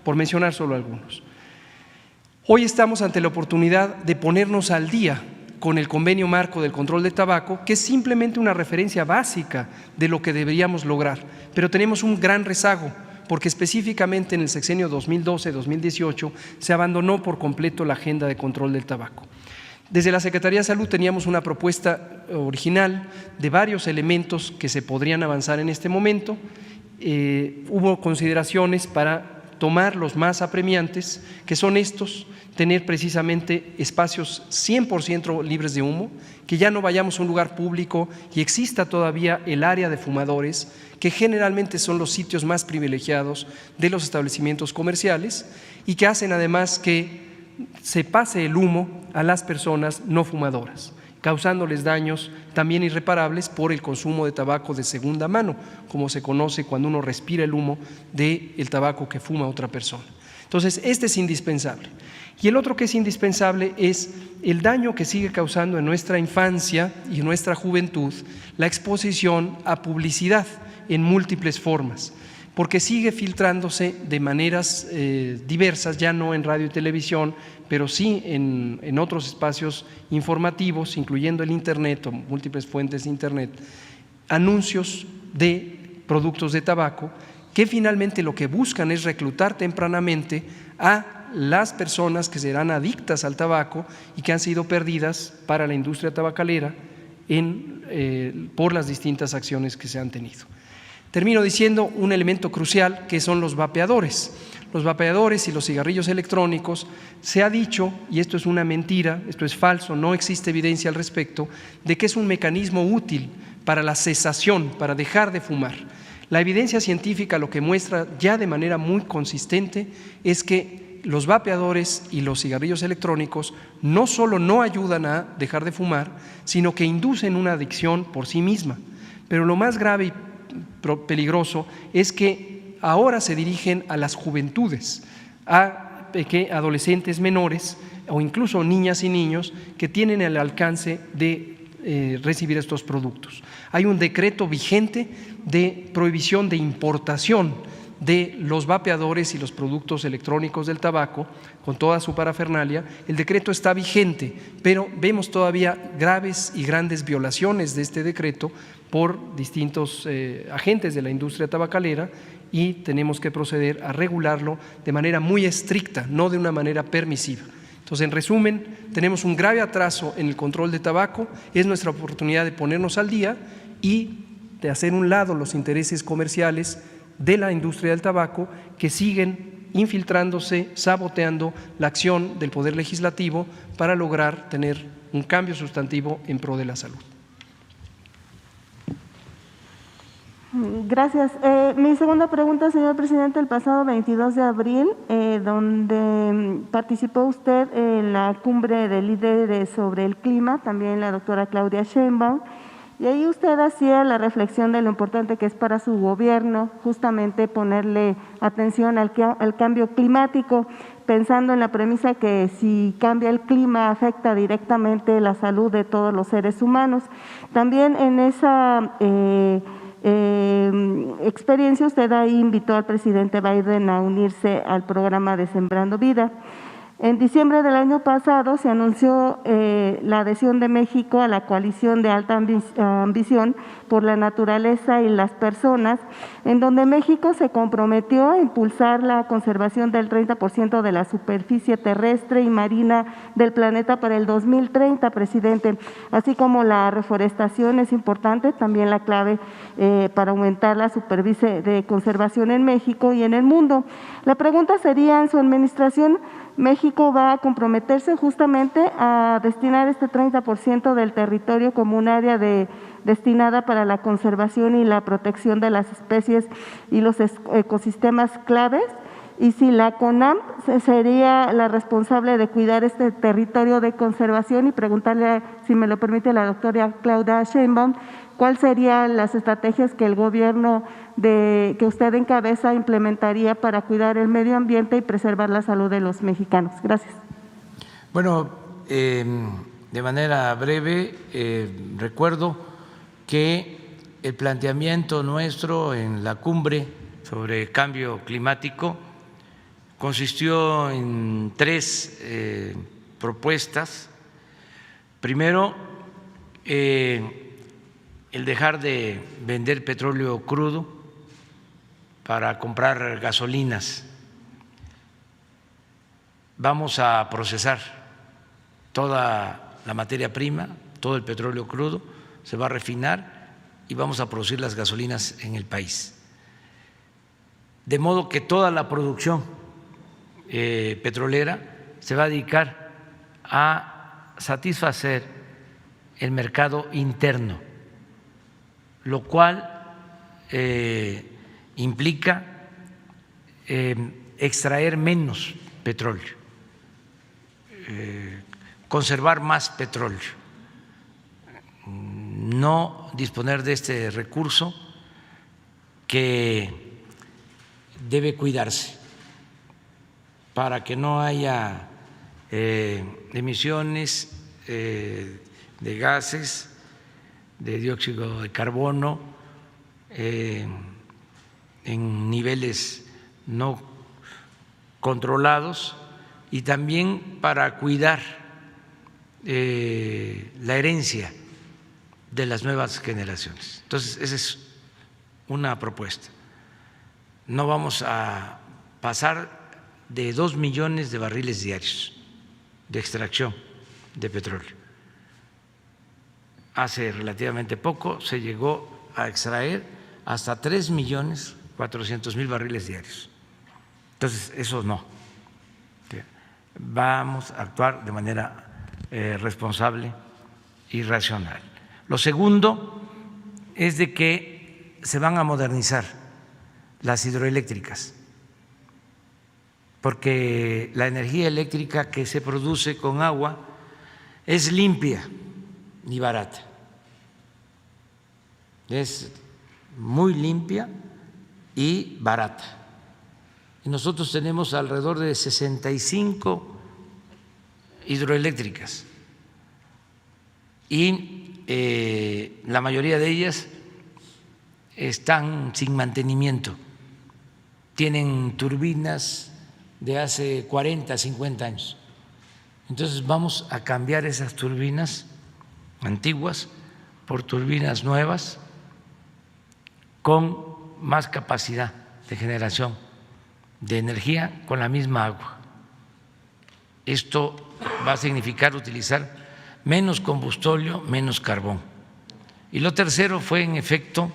por mencionar solo algunos. Hoy estamos ante la oportunidad de ponernos al día con el convenio marco del control de tabaco, que es simplemente una referencia básica de lo que deberíamos lograr, pero tenemos un gran rezago, porque específicamente en el sexenio 2012-2018 se abandonó por completo la agenda de control del tabaco. Desde la Secretaría de Salud teníamos una propuesta original de varios elementos que se podrían avanzar en este momento. Hubo consideraciones para tomar los más apremiantes, que son estos: tener precisamente espacios 100% libres de humo, que ya no vayamos a un lugar público y exista todavía el área de fumadores, que generalmente son los sitios más privilegiados de los establecimientos comerciales y que hacen además que se pase el humo a las personas no fumadoras, causándoles daños también irreparables por el consumo de tabaco de segunda mano, como se conoce cuando uno respira el humo del tabaco que fuma otra persona. Entonces, este es indispensable. Y el otro que es indispensable es el daño que sigue causando en nuestra infancia y en nuestra juventud la exposición a publicidad en múltiples formas, porque sigue filtrándose de maneras diversas, ya no en radio y televisión, pero sí en otros espacios informativos, incluyendo el Internet o múltiples fuentes de Internet, anuncios de productos de tabaco que finalmente lo que buscan es reclutar tempranamente a las personas que serán adictas al tabaco y que han sido perdidas para la industria tabacalera por las distintas acciones que se han tenido. Termino diciendo un elemento crucial, que son los vapeadores. Los vapeadores y los cigarrillos electrónicos, se ha dicho, y esto es una mentira, esto es falso, no existe evidencia al respecto, de que es un mecanismo útil para la cesación, para dejar de fumar. La evidencia científica lo que muestra ya de manera muy consistente es que los vapeadores y los cigarrillos electrónicos no solo no ayudan a dejar de fumar, sino que inducen una adicción por sí misma. Pero lo más grave y peligroso es que ahora se dirigen a las juventudes, a adolescentes menores o incluso niñas y niños que tienen el alcance de recibir estos productos. Hay un decreto vigente de prohibición de importación de los vapeadores y los productos electrónicos del tabaco, con toda su parafernalia. El decreto está vigente, pero vemos todavía graves y grandes violaciones de este decreto por distintos agentes de la industria tabacalera, y tenemos que proceder a regularlo de manera muy estricta, no de una manera permisiva. Entonces, en resumen, tenemos un grave atraso en el control de tabaco, es nuestra oportunidad de ponernos al día y de hacer a un lado los intereses comerciales de la industria del tabaco que siguen infiltrándose, saboteando la acción del Poder Legislativo para lograr tener un cambio sustantivo en pro de la salud. Gracias. Mi segunda pregunta, señor presidente, el pasado 22 de abril, donde participó usted en la cumbre de líderes sobre el clima, también la doctora Claudia Sheinbaum, y ahí usted hacía la reflexión de lo importante que es para su gobierno justamente ponerle atención al cambio climático, pensando en la premisa que si cambia el clima afecta directamente la salud de todos los seres humanos. También en esa experiencia usted ahí invitó al presidente Biden a unirse al programa de Sembrando Vida. En diciembre del año pasado se anunció la adhesión de México a la coalición de alta ambición por la naturaleza y las personas, en donde México se comprometió a impulsar la conservación del 30% de la superficie terrestre y marina del planeta para el 2030, presidente, así como la reforestación es importante, también la clave para aumentar la superficie de conservación en México y en el mundo. La pregunta sería, en su administración, México va a comprometerse justamente a destinar este 30% del territorio como un área destinada para la conservación y la protección de las especies y los ecosistemas claves, y si la CONAMP sería la responsable de cuidar este territorio de conservación, y preguntarle, si me lo permite la doctora Claudia Sheinbaum, ¿cuáles serían las estrategias que el gobierno que usted encabeza implementaría para cuidar el medio ambiente y preservar la salud de los mexicanos? Gracias. Bueno, de manera breve, recuerdo que el planteamiento nuestro en la cumbre sobre cambio climático consistió en tres propuestas. Primero, el dejar de vender petróleo crudo para comprar gasolinas. Vamos a procesar toda la materia prima, todo el petróleo crudo, se va a refinar y vamos a producir las gasolinas en el país. De modo que toda la producción petrolera se va a dedicar a satisfacer el mercado interno, lo cual implica extraer menos petróleo, conservar más petróleo, no disponer de este recurso que debe cuidarse para que no haya emisiones de gases, de dióxido de carbono en niveles no controlados, y también para cuidar la herencia de las nuevas generaciones. Entonces, esa es una propuesta. No vamos a pasar de 2 millones de barriles diarios de extracción de petróleo. Hace relativamente poco se llegó a extraer hasta 3.400.000 barriles diarios. Entonces, eso no. Vamos a actuar de manera responsable y racional. Lo segundo es de que se van a modernizar las hidroeléctricas, porque la energía eléctrica que se produce con agua es limpia y barata. Es muy limpia y barata. Y nosotros tenemos alrededor de 65 hidroeléctricas y la mayoría de ellas están sin mantenimiento, tienen turbinas de hace 40, 50 años. Entonces vamos a cambiar esas turbinas antiguas por turbinas nuevas con más capacidad de generación de energía con la misma agua. Esto va a significar utilizar menos combustible, menos carbón. Y lo tercero fue, en efecto,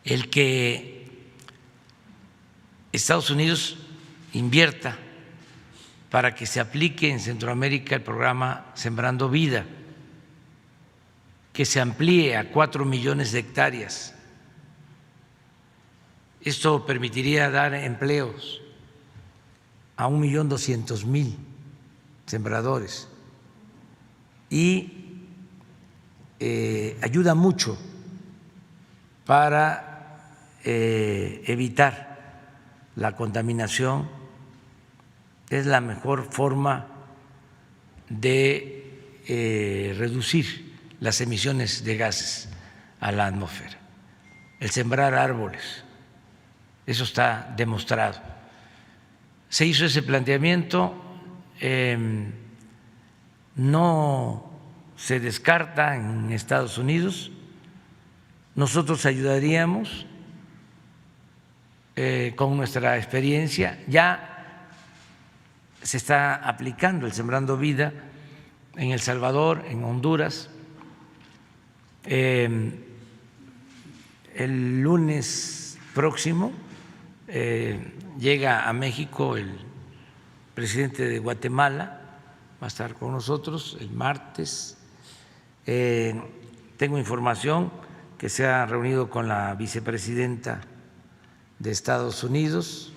el que Estados Unidos invierta para que se aplique en Centroamérica el programa Sembrando Vida, que se amplíe a 4 millones de hectáreas. Esto permitiría dar empleos a 1.200.000 sembradores y ayuda mucho para evitar la contaminación. Es la mejor forma de reducir las emisiones de gases a la atmósfera, el sembrar árboles. Eso está demostrado. Se hizo ese planteamiento, no se descarta en Estados Unidos. Nosotros ayudaríamos con nuestra experiencia. Ya se está aplicando el Sembrando Vida en El Salvador, en Honduras. El lunes próximo llega a México el presidente de Guatemala, va a estar con nosotros el martes. Tengo información que se ha reunido con la vicepresidenta de Estados Unidos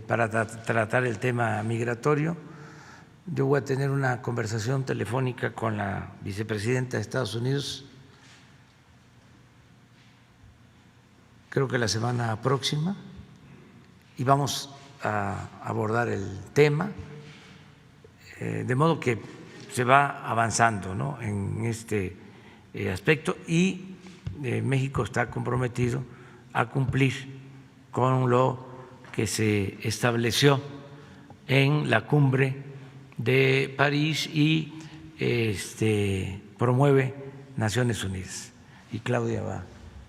para tratar el tema migratorio. Yo voy a tener una conversación telefónica con la vicepresidenta de Estados Unidos, creo que la semana próxima, y vamos a abordar el tema de modo que se va avanzando, ¿no?, en este aspecto, y México está comprometido a cumplir con lo que se estableció en la cumbre de París y promueve Naciones Unidas. Y Claudia va a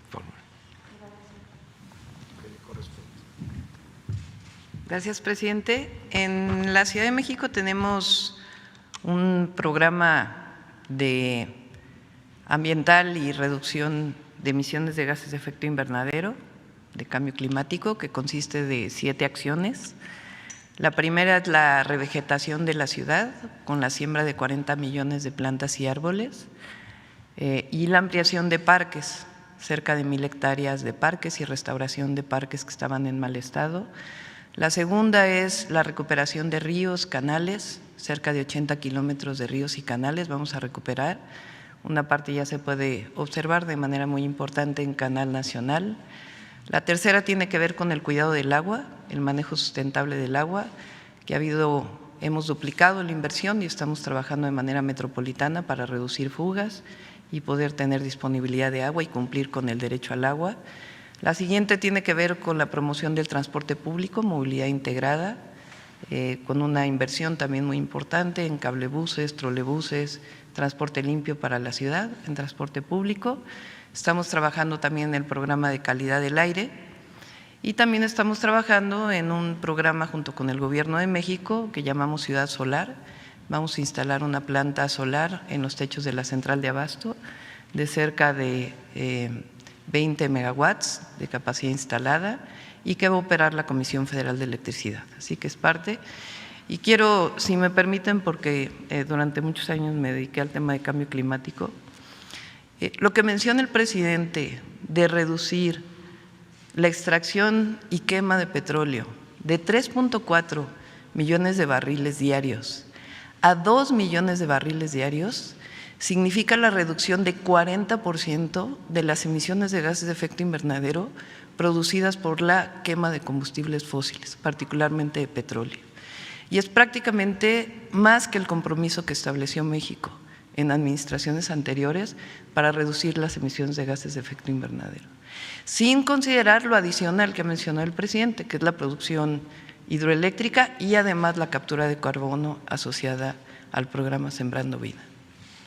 formar. Gracias, presidente. En la Ciudad de México tenemos un programa de ambiental y reducción de emisiones de gases de efecto invernadero, de cambio climático, que consiste de 7 acciones. La primera es la revegetación de la ciudad, con la siembra de 40 millones de plantas y árboles, y la ampliación de parques, cerca de 1,000 hectáreas de parques y restauración de parques que estaban en mal estado. La segunda es la recuperación de ríos, canales, cerca de 80 kilómetros de ríos y canales vamos a recuperar. Una parte ya se puede observar de manera muy importante en Canal Nacional. La tercera tiene que ver con el cuidado del agua, el manejo sustentable del agua, que hemos duplicado la inversión y estamos trabajando de manera metropolitana para reducir fugas y poder tener disponibilidad de agua y cumplir con el derecho al agua. La siguiente tiene que ver con la promoción del transporte público, movilidad integrada, con una inversión también muy importante en cablebuses, trolebuses, transporte limpio para la ciudad, en transporte público. Estamos trabajando también en el programa de calidad del aire y también estamos trabajando en un programa junto con el Gobierno de México que llamamos Ciudad Solar. Vamos a instalar una planta solar en los techos de la central de abasto de cerca de 20 megawatts de capacidad instalada y que va a operar la Comisión Federal de Electricidad. Así que es parte. Y quiero, si me permiten, porque durante muchos años me dediqué al tema de cambio climático, lo que menciona el presidente de reducir la extracción y quema de petróleo de 3.4 millones de barriles diarios a 2 millones de barriles diarios significa la reducción de 40% de las emisiones de gases de efecto invernadero producidas por la quema de combustibles fósiles, particularmente de petróleo. Y es prácticamente más que el compromiso que estableció México en administraciones anteriores para reducir las emisiones de gases de efecto invernadero, sin considerar lo adicional que mencionó el presidente, que es la producción hidroeléctrica y además la captura de carbono asociada al programa Sembrando Vida.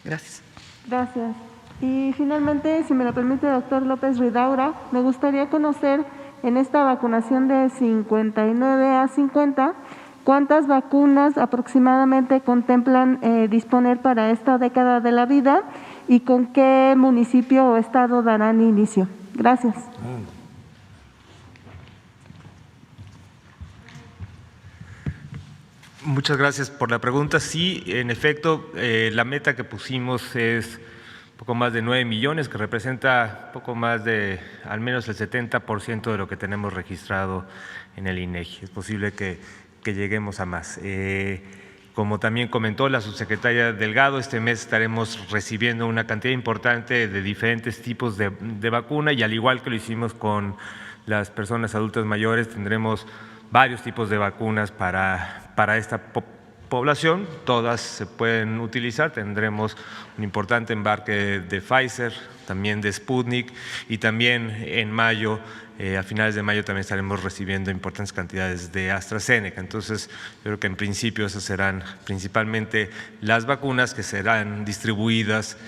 Gracias. Gracias. Y finalmente, si me lo permite, doctor López Ridaura, me gustaría conocer en esta vacunación de 59 a 50, ¿cuántas vacunas aproximadamente contemplan disponer para esta década de la vida y con qué municipio o estado darán inicio? Gracias. Muchas gracias por la pregunta. Sí, en efecto, la meta que pusimos es poco más de 9 millones, que representa poco más de al menos el 70% de lo que tenemos registrado en el INEGI. Es posible que lleguemos a más. Como también comentó la subsecretaria Delgado, este mes estaremos recibiendo una cantidad importante de diferentes tipos de vacuna y al igual que lo hicimos con las personas adultas mayores, tendremos varios tipos de vacunas para esta población, todas se pueden utilizar, tendremos un importante embarque de Pfizer, también de Sputnik y también en mayo, a finales de mayo también estaremos recibiendo importantes cantidades de AstraZeneca. Entonces, yo creo que en principio esas serán principalmente las vacunas que serán distribuidas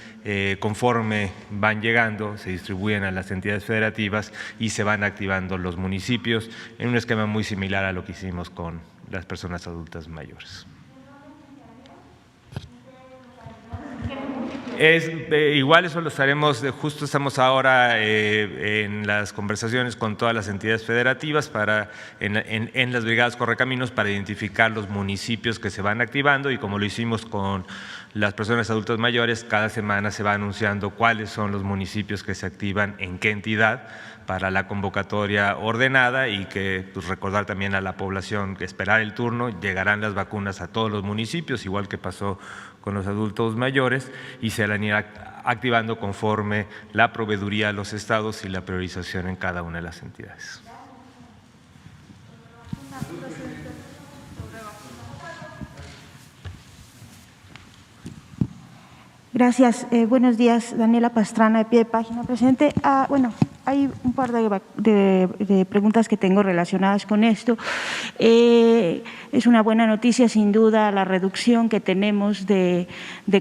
conforme van llegando, se distribuyen a las entidades federativas y se van activando los municipios en un esquema muy similar a lo que hicimos con las personas adultas mayores. Igual eso lo estaremos, justo estamos ahora en las conversaciones con todas las entidades federativas en las brigadas Correcaminos para identificar los municipios que se van activando y como lo hicimos con las personas adultas mayores, cada semana se va anunciando cuáles son los municipios que se activan en qué entidad para la convocatoria ordenada y que pues, recordar también a la población que esperar el turno, llegarán las vacunas a todos los municipios, igual que pasó con los adultos mayores y se la irá activando conforme la proveeduría a los estados y la priorización en cada una de las entidades. Gracias. Buenos días, Daniela Pastrana, de pie de página. Presidente, bueno, hay un par de preguntas que tengo relacionadas con esto. Es una buena noticia, sin duda, la reducción que tenemos de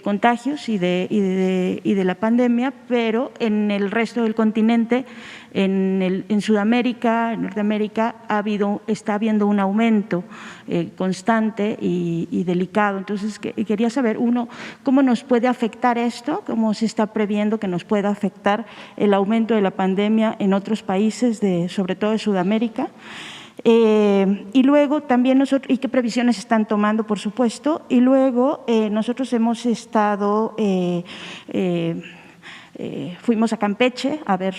contagios y de la pandemia, pero en el resto del continente, en Sudamérica, en Norteamérica, está habiendo un aumento constante y delicado. Entonces, quería saber, uno, ¿cómo nos puede afectar esto? ¿Cómo se está previendo que nos pueda afectar el aumento de la pandemia en otros países, sobre todo de Sudamérica? Y luego también nosotros, y qué previsiones están tomando, por supuesto, y luego nosotros hemos estado, fuimos a Campeche a ver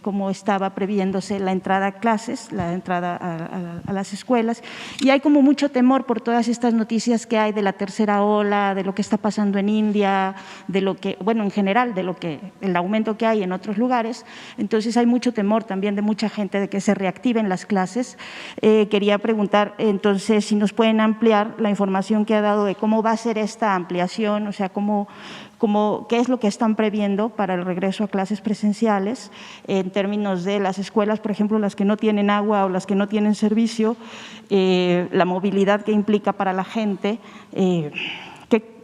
cómo estaba previéndose la entrada a clases, la entrada a las escuelas, y hay como mucho temor por todas estas noticias que hay de la tercera ola, de lo que está pasando en India, de lo que, bueno, en general, el aumento que hay en otros lugares. Entonces hay mucho temor también de mucha gente de que se reactiven las clases. Quería preguntar entonces si nos pueden ampliar la información que ha dado de cómo va a ser esta ampliación, o sea, qué es lo que están previendo para el regreso a clases presenciales en términos de las escuelas, por ejemplo, las que no tienen agua o las que no tienen servicio, la movilidad que implica para la gente,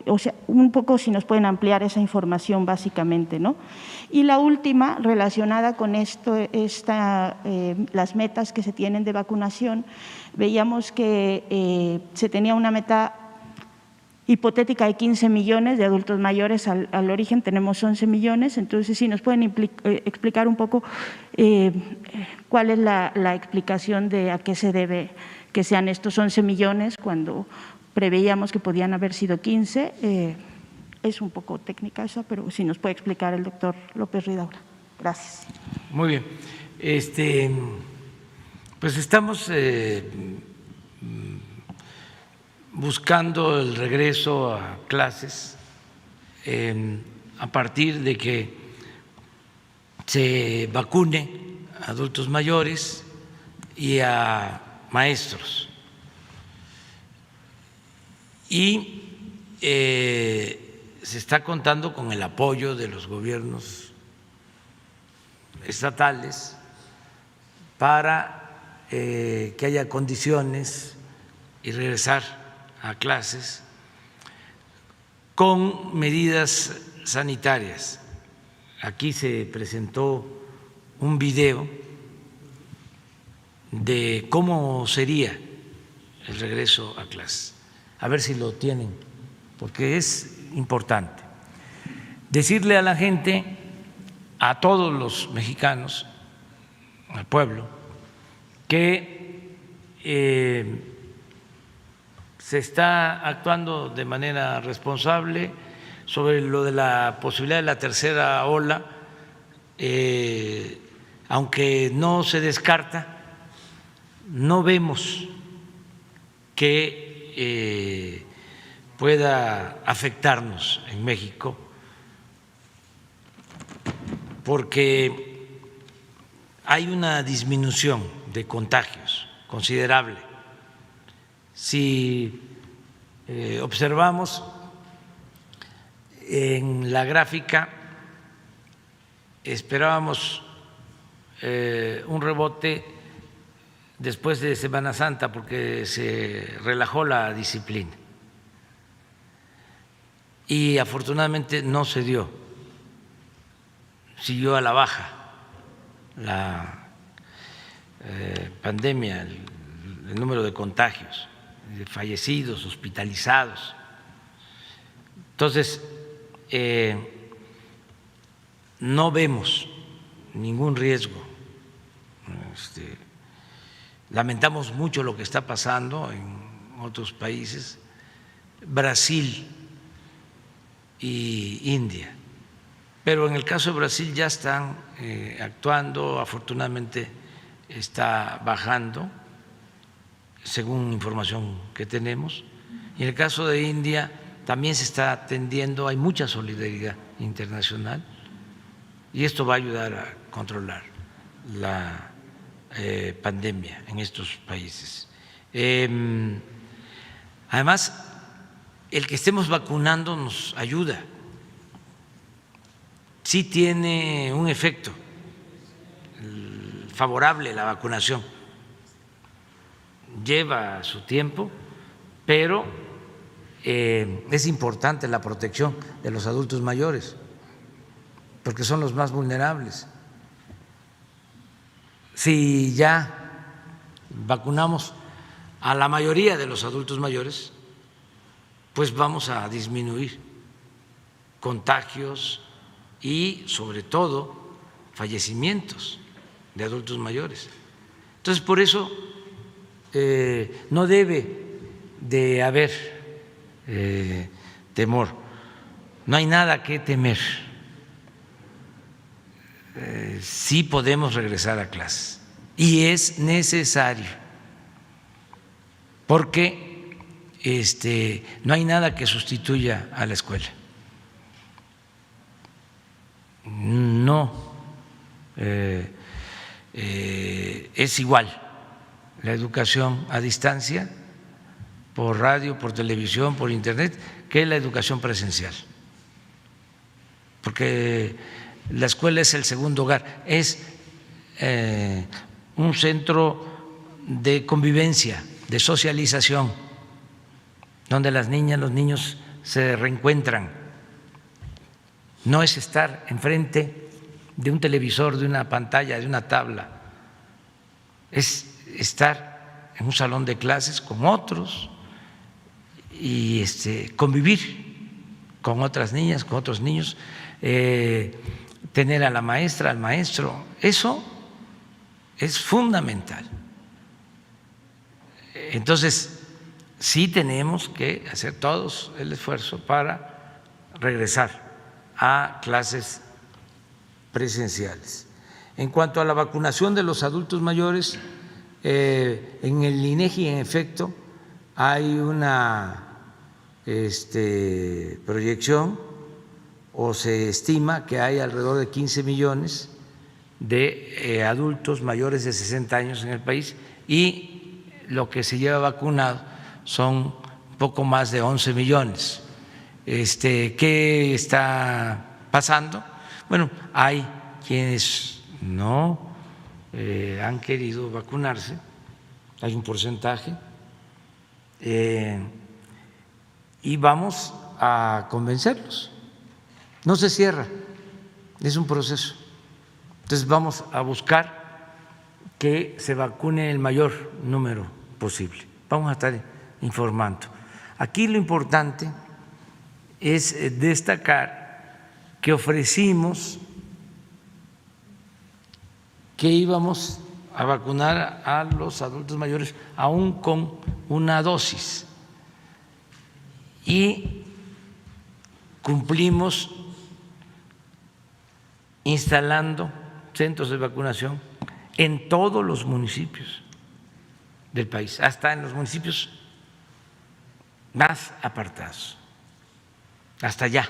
o sea, un poco si nos pueden ampliar esa información básicamente, ¿no? Y la última, relacionada con las metas que se tienen de vacunación, veíamos que se tenía una meta hipotética de 15 millones de adultos mayores, al origen tenemos 11 millones, entonces si nos pueden explicar un poco cuál es la explicación de a qué se debe que sean estos 11 millones cuando preveíamos que podían haber sido 15. Es un poco técnica esa, pero si nos puede explicar el doctor López Ridaura. Gracias. Muy bien. Pues estamos buscando el regreso a clases a partir de que se vacune a adultos mayores y a maestros. Y se está contando con el apoyo de los gobiernos estatales para que haya condiciones y regresar a clases con medidas sanitarias. Aquí se presentó un video de cómo sería el regreso a clases. A ver si lo tienen, porque es importante. Decirle a la gente, a todos los mexicanos, al pueblo, que se está actuando de manera responsable sobre lo de la posibilidad de la tercera ola, aunque no se descarta, no vemos que pueda afectarnos en México, porque hay una disminución de contagios considerable. Si observamos en la gráfica, esperábamos un rebote después de Semana Santa porque se relajó la disciplina y afortunadamente no se dio, siguió a la baja la pandemia, el número de contagios, de fallecidos, hospitalizados. Entonces, no vemos ningún riesgo. Lamentamos mucho lo que está pasando en otros países, Brasil y India, pero en el caso de Brasil ya están actuando, afortunadamente está bajando, según información que tenemos, y en el caso de India también se está atendiendo, hay mucha solidaridad internacional y esto va a ayudar a controlar la pandemia en estos países. Además, el que estemos vacunando nos ayuda sí tiene un efecto favorable la vacunación. Lleva su tiempo, pero es importante la protección de los adultos mayores, porque son los más vulnerables. Si ya vacunamos a la mayoría de los adultos mayores, pues vamos a disminuir contagios y, sobre todo, fallecimientos de adultos mayores. Entonces, por eso no debe de haber temor, no hay nada que temer. Sí podemos regresar a clases y es necesario, porque no hay nada que sustituya a la escuela. No es igual la educación a distancia, por radio, por televisión, por internet, que la educación presencial, porque la escuela es el segundo hogar, es un centro de convivencia, de socialización, donde las niñas, los niños se reencuentran. No es estar enfrente de un televisor, de una pantalla, de una tabla, es estar en un salón de clases con otros y convivir con otras niñas, con otros niños, tener a la maestra, al maestro. Eso es fundamental. Entonces, sí tenemos que hacer todos el esfuerzo para regresar a clases presenciales. En cuanto a la vacunación de los adultos mayores, en el INEGI, en efecto, hay una proyección, o se estima que hay alrededor de 15 millones de adultos mayores de 60 años en el país, y lo que se lleva vacunado son poco más de 11 millones. ¿Qué está pasando? Bueno, hay quienes no han querido vacunarse, hay un porcentaje, y vamos a convencerlos. No se cierra, es un proceso. Entonces vamos a buscar que se vacune el mayor número posible. Vamos a estar informando. Aquí lo importante es destacar que ofrecimos que íbamos a vacunar a los adultos mayores aún con una dosis, y cumplimos instalando centros de vacunación en todos los municipios del país, hasta en los municipios más apartados. Hasta allá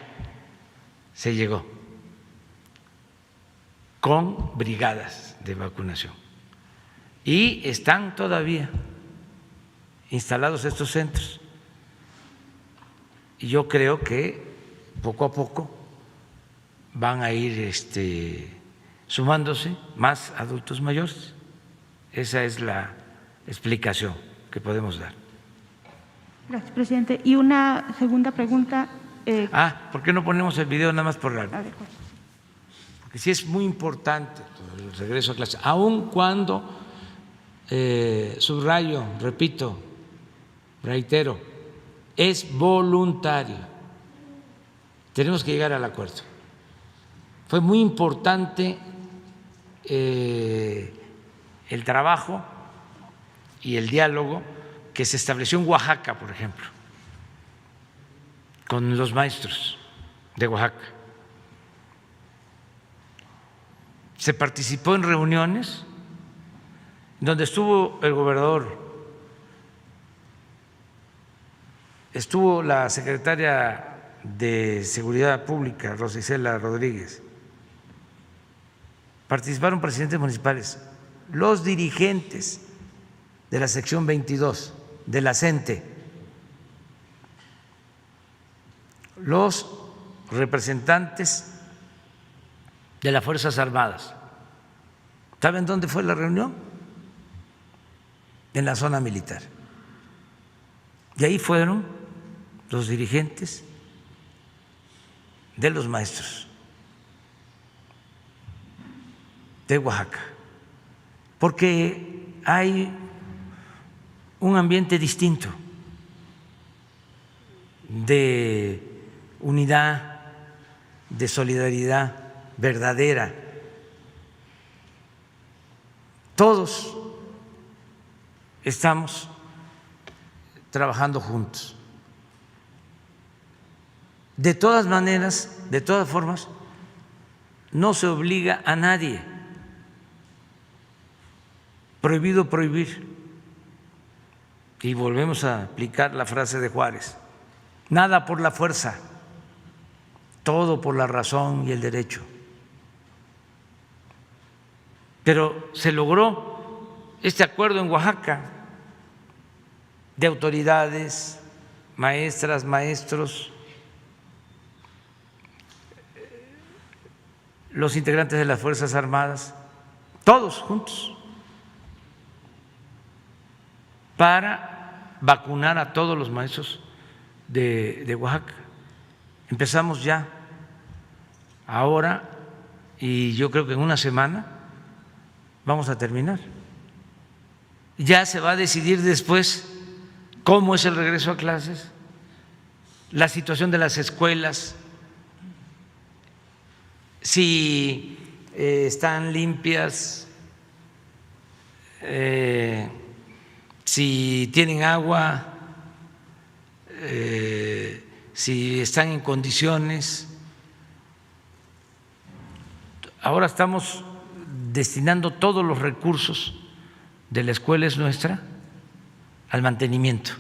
se llegó con brigadas de vacunación, y están todavía instalados estos centros, y yo creo que poco a poco van a ir sumándose más adultos mayores. Esa es la explicación que podemos dar. Gracias, presidente. Y una segunda pregunta. ¿Por qué no ponemos el video nada más por la? Porque sí es muy importante el regreso a clase, aun cuando, subrayo, repito, reitero, es voluntario. Tenemos que llegar al acuerdo. Fue muy importante el trabajo y el diálogo que se estableció en Oaxaca, por ejemplo, con los maestros de Oaxaca. Se participó en reuniones donde estuvo el gobernador, estuvo la secretaria de Seguridad Pública, Rosa Isela Rodríguez, participaron presidentes municipales, los dirigentes de la sección 22 de la CENTE, los representantes de las Fuerzas Armadas. ¿Saben dónde fue la reunión? En la zona militar. Y ahí fueron los dirigentes de los maestros de Oaxaca, porque hay un ambiente distinto de unidad, de solidaridad verdadera. Todos estamos trabajando juntos. De todas maneras, de todas formas, no se obliga a nadie. Prohibido prohibir. Y volvemos a aplicar la frase de Juárez: nada por la fuerza, todo por la razón y el derecho. Pero se logró este acuerdo en Oaxaca de autoridades, maestras, maestros, los integrantes de las Fuerzas Armadas, todos juntos, para vacunar a todos los maestros de Oaxaca. Empezamos ya ahora y yo creo que en una semana vamos a terminar. Ya se va a decidir después cómo es el regreso a clases, la situación de las escuelas, si están limpias, si tienen agua, si están en condiciones. Ahora estamos destinando todos los recursos de la escuela es nuestra al mantenimiento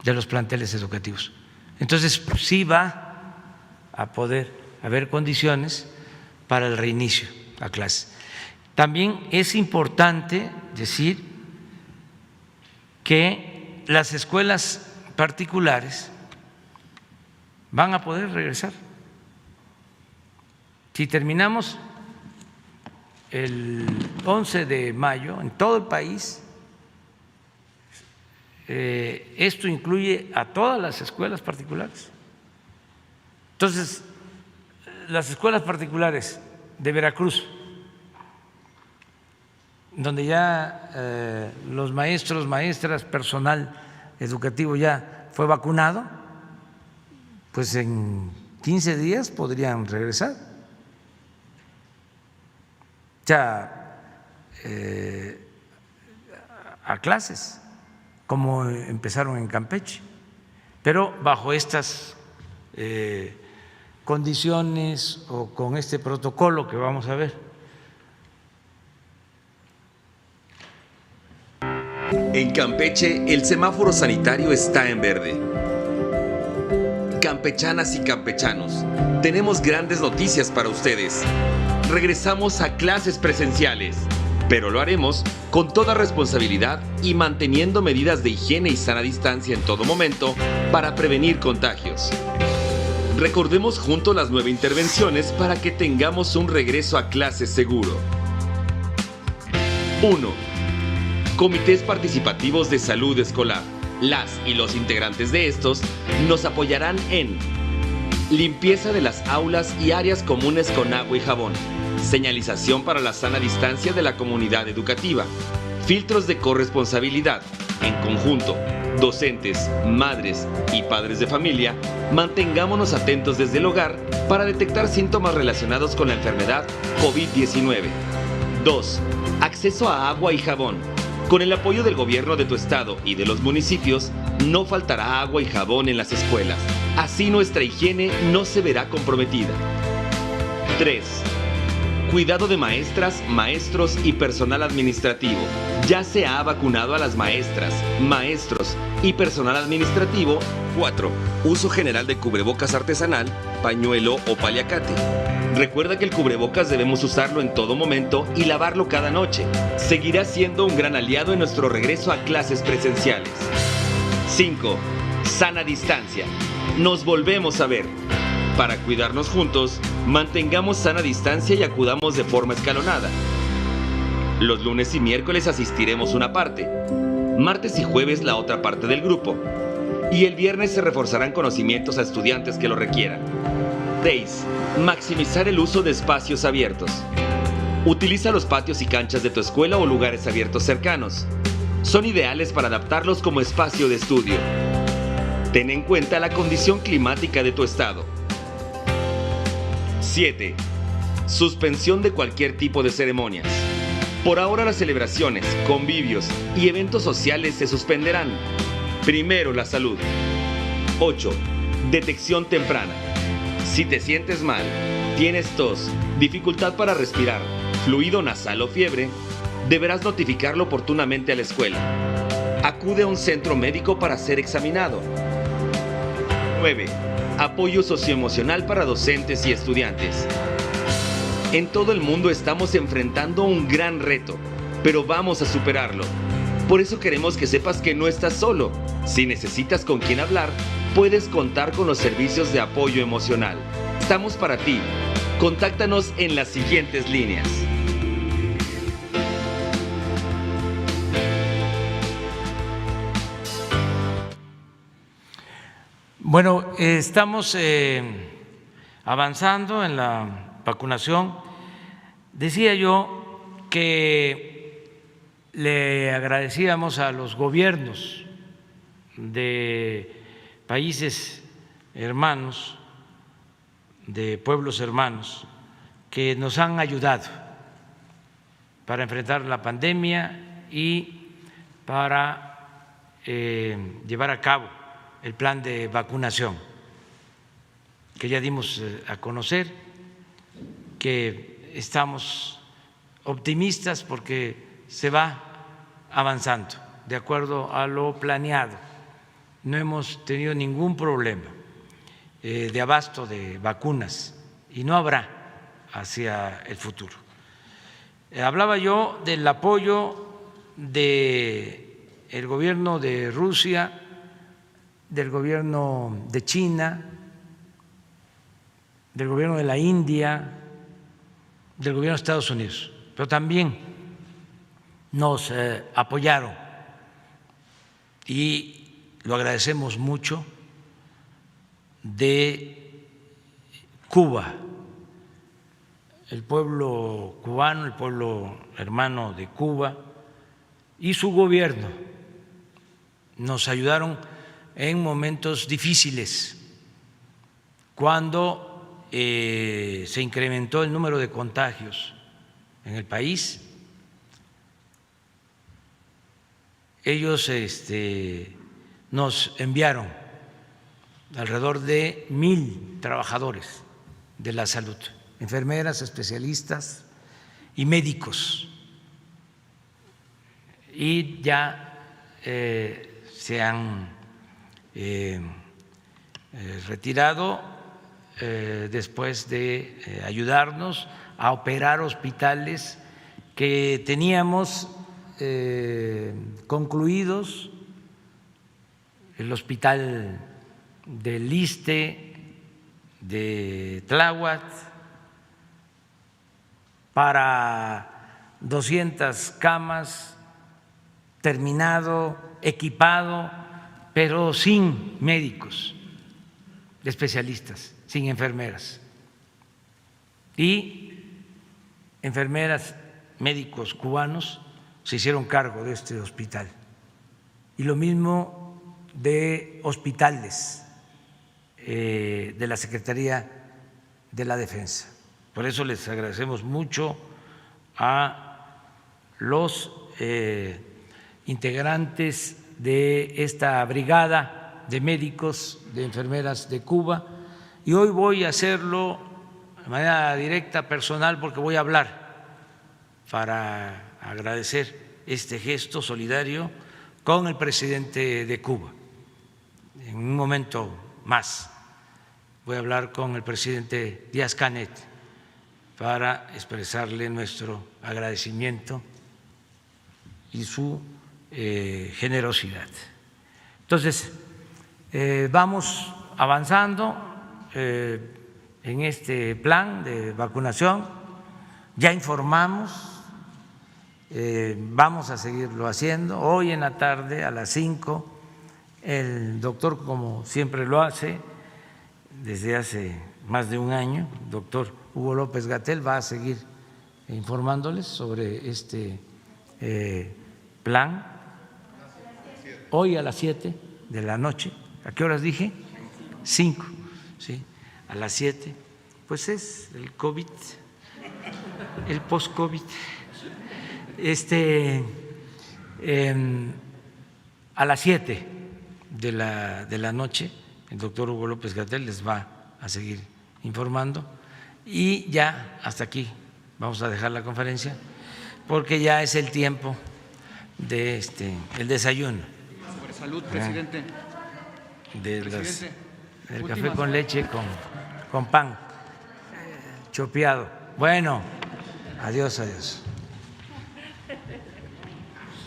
de los planteles educativos. Entonces, sí va a poder haber condiciones para el reinicio a clases. También es importante decir que las escuelas particulares van a poder regresar. Si terminamos el 11 de mayo en todo el país, esto incluye a todas las escuelas particulares. Entonces, las escuelas particulares de Veracruz, donde ya los maestros, maestras, personal educativo ya fue vacunado, pues en 15 días podrían regresar. Ya a clases, como empezaron en Campeche, pero bajo estas condiciones o con este protocolo que vamos a ver. En Campeche, el semáforo sanitario está en verde. Campechanas y campechanos, tenemos grandes noticias para ustedes. Regresamos a clases presenciales, pero lo haremos con toda responsabilidad y manteniendo medidas de higiene y sana distancia en todo momento para prevenir contagios. Recordemos juntos las 9 intervenciones para que tengamos un regreso a clases seguro. 1. Comités participativos de salud escolar. Las y los integrantes de estos nos apoyarán en limpieza de las aulas y áreas comunes con agua y jabón, señalización para la sana distancia de la comunidad educativa, filtros de corresponsabilidad. En conjunto, docentes, madres y padres de familia, mantengámonos atentos desde el hogar para detectar síntomas relacionados con la enfermedad COVID-19. 2. Acceso a agua y jabón. Con el apoyo del gobierno de tu estado y de los municipios, no faltará agua y jabón en las escuelas. Así nuestra higiene no se verá comprometida. 3. Cuidado de maestras, maestros y personal administrativo. Ya se ha vacunado a las maestras, maestros y personal administrativo. 4. Uso general de cubrebocas artesanal, pañuelo o paliacate. Recuerda que el cubrebocas debemos usarlo en todo momento y lavarlo cada noche. Seguirá siendo un gran aliado en nuestro regreso a clases presenciales. 5. Sana distancia. Nos volvemos a ver. Para cuidarnos juntos, mantengamos sana distancia y acudamos de forma escalonada. Los lunes y miércoles asistiremos una parte, martes y jueves la otra parte del grupo, y el viernes se reforzarán conocimientos a estudiantes que lo requieran. 6. Maximizar el uso de espacios abiertos. Utiliza los patios y canchas de tu escuela o lugares abiertos cercanos. Son ideales para adaptarlos como espacio de estudio. Ten en cuenta la condición climática de tu estado. 7. Suspensión de cualquier tipo de ceremonias. Por ahora las celebraciones, convivios y eventos sociales se suspenderán. Primero la salud. 8. Detección temprana. Si te sientes mal, tienes tos, dificultad para respirar, fluido nasal o fiebre, deberás notificarlo oportunamente a la escuela. Acude a un centro médico para ser examinado. 9. Apoyo socioemocional para docentes y estudiantes. En todo el mundo estamos enfrentando un gran reto, pero vamos a superarlo. Por eso queremos que sepas que no estás solo. Si necesitas con quién hablar, puedes contar con los servicios de apoyo emocional. Estamos para ti. Contáctanos en las siguientes líneas. Bueno, estamos avanzando en la vacunación. Decía yo que le agradecíamos a los gobiernos de países hermanos, de pueblos hermanos, que nos han ayudado para enfrentar la pandemia y para llevar a cabo el plan de vacunación que ya dimos a conocer, que estamos optimistas porque se va avanzando de acuerdo a lo planeado. No hemos tenido ningún problema de abasto de vacunas y no habrá hacia el futuro. Hablaba yo del apoyo del gobierno de Rusia, del gobierno de China, del gobierno de la India, del gobierno de Estados Unidos, pero también nos apoyaron y lo agradecemos mucho, de Cuba, el pueblo cubano, el pueblo hermano de Cuba y su gobierno nos ayudaron en momentos difíciles, cuando se incrementó el número de contagios en el país. Ellos nos enviaron alrededor de 1,000 trabajadores de la salud, enfermeras, especialistas y médicos, y ya se han retirado después de ayudarnos a operar hospitales que teníamos concluidos, el hospital del Iste, de Tláhuac, para 200 camas, terminado, equipado, pero sin médicos especialistas, sin enfermeras. Y enfermeras, médicos cubanos se hicieron cargo de este hospital. Y lo mismo de hospitales de la Secretaría de la Defensa. Por eso les agradecemos mucho a los integrantes de esta brigada de médicos, de enfermeras de Cuba, y hoy voy a hacerlo de manera directa, personal, porque voy a hablar para agradecer este gesto solidario con el presidente de Cuba. En un momento más voy a hablar con el presidente Díaz-Canet para expresarle nuestro agradecimiento y su generosidad. Entonces, vamos avanzando, en este plan de vacunación. Ya informamos, vamos a seguirlo haciendo. Hoy en la tarde a las 5, el doctor, como siempre lo hace desde hace más de un año, el doctor Hugo López-Gatell, va a seguir informándoles sobre este plan. Hoy a las 7 de la noche. ¿A qué horas dije? 5, ¿sí? A las 7. Pues es el COVID, el post-COVID. A las 7 de la noche, el doctor Hugo López-Gatell les va a seguir informando. Y ya hasta aquí vamos a dejar la conferencia, porque ya es el tiempo de el desayuno. Sobre salud, presidente. El café con leche con pan chopeado. Bueno, adiós.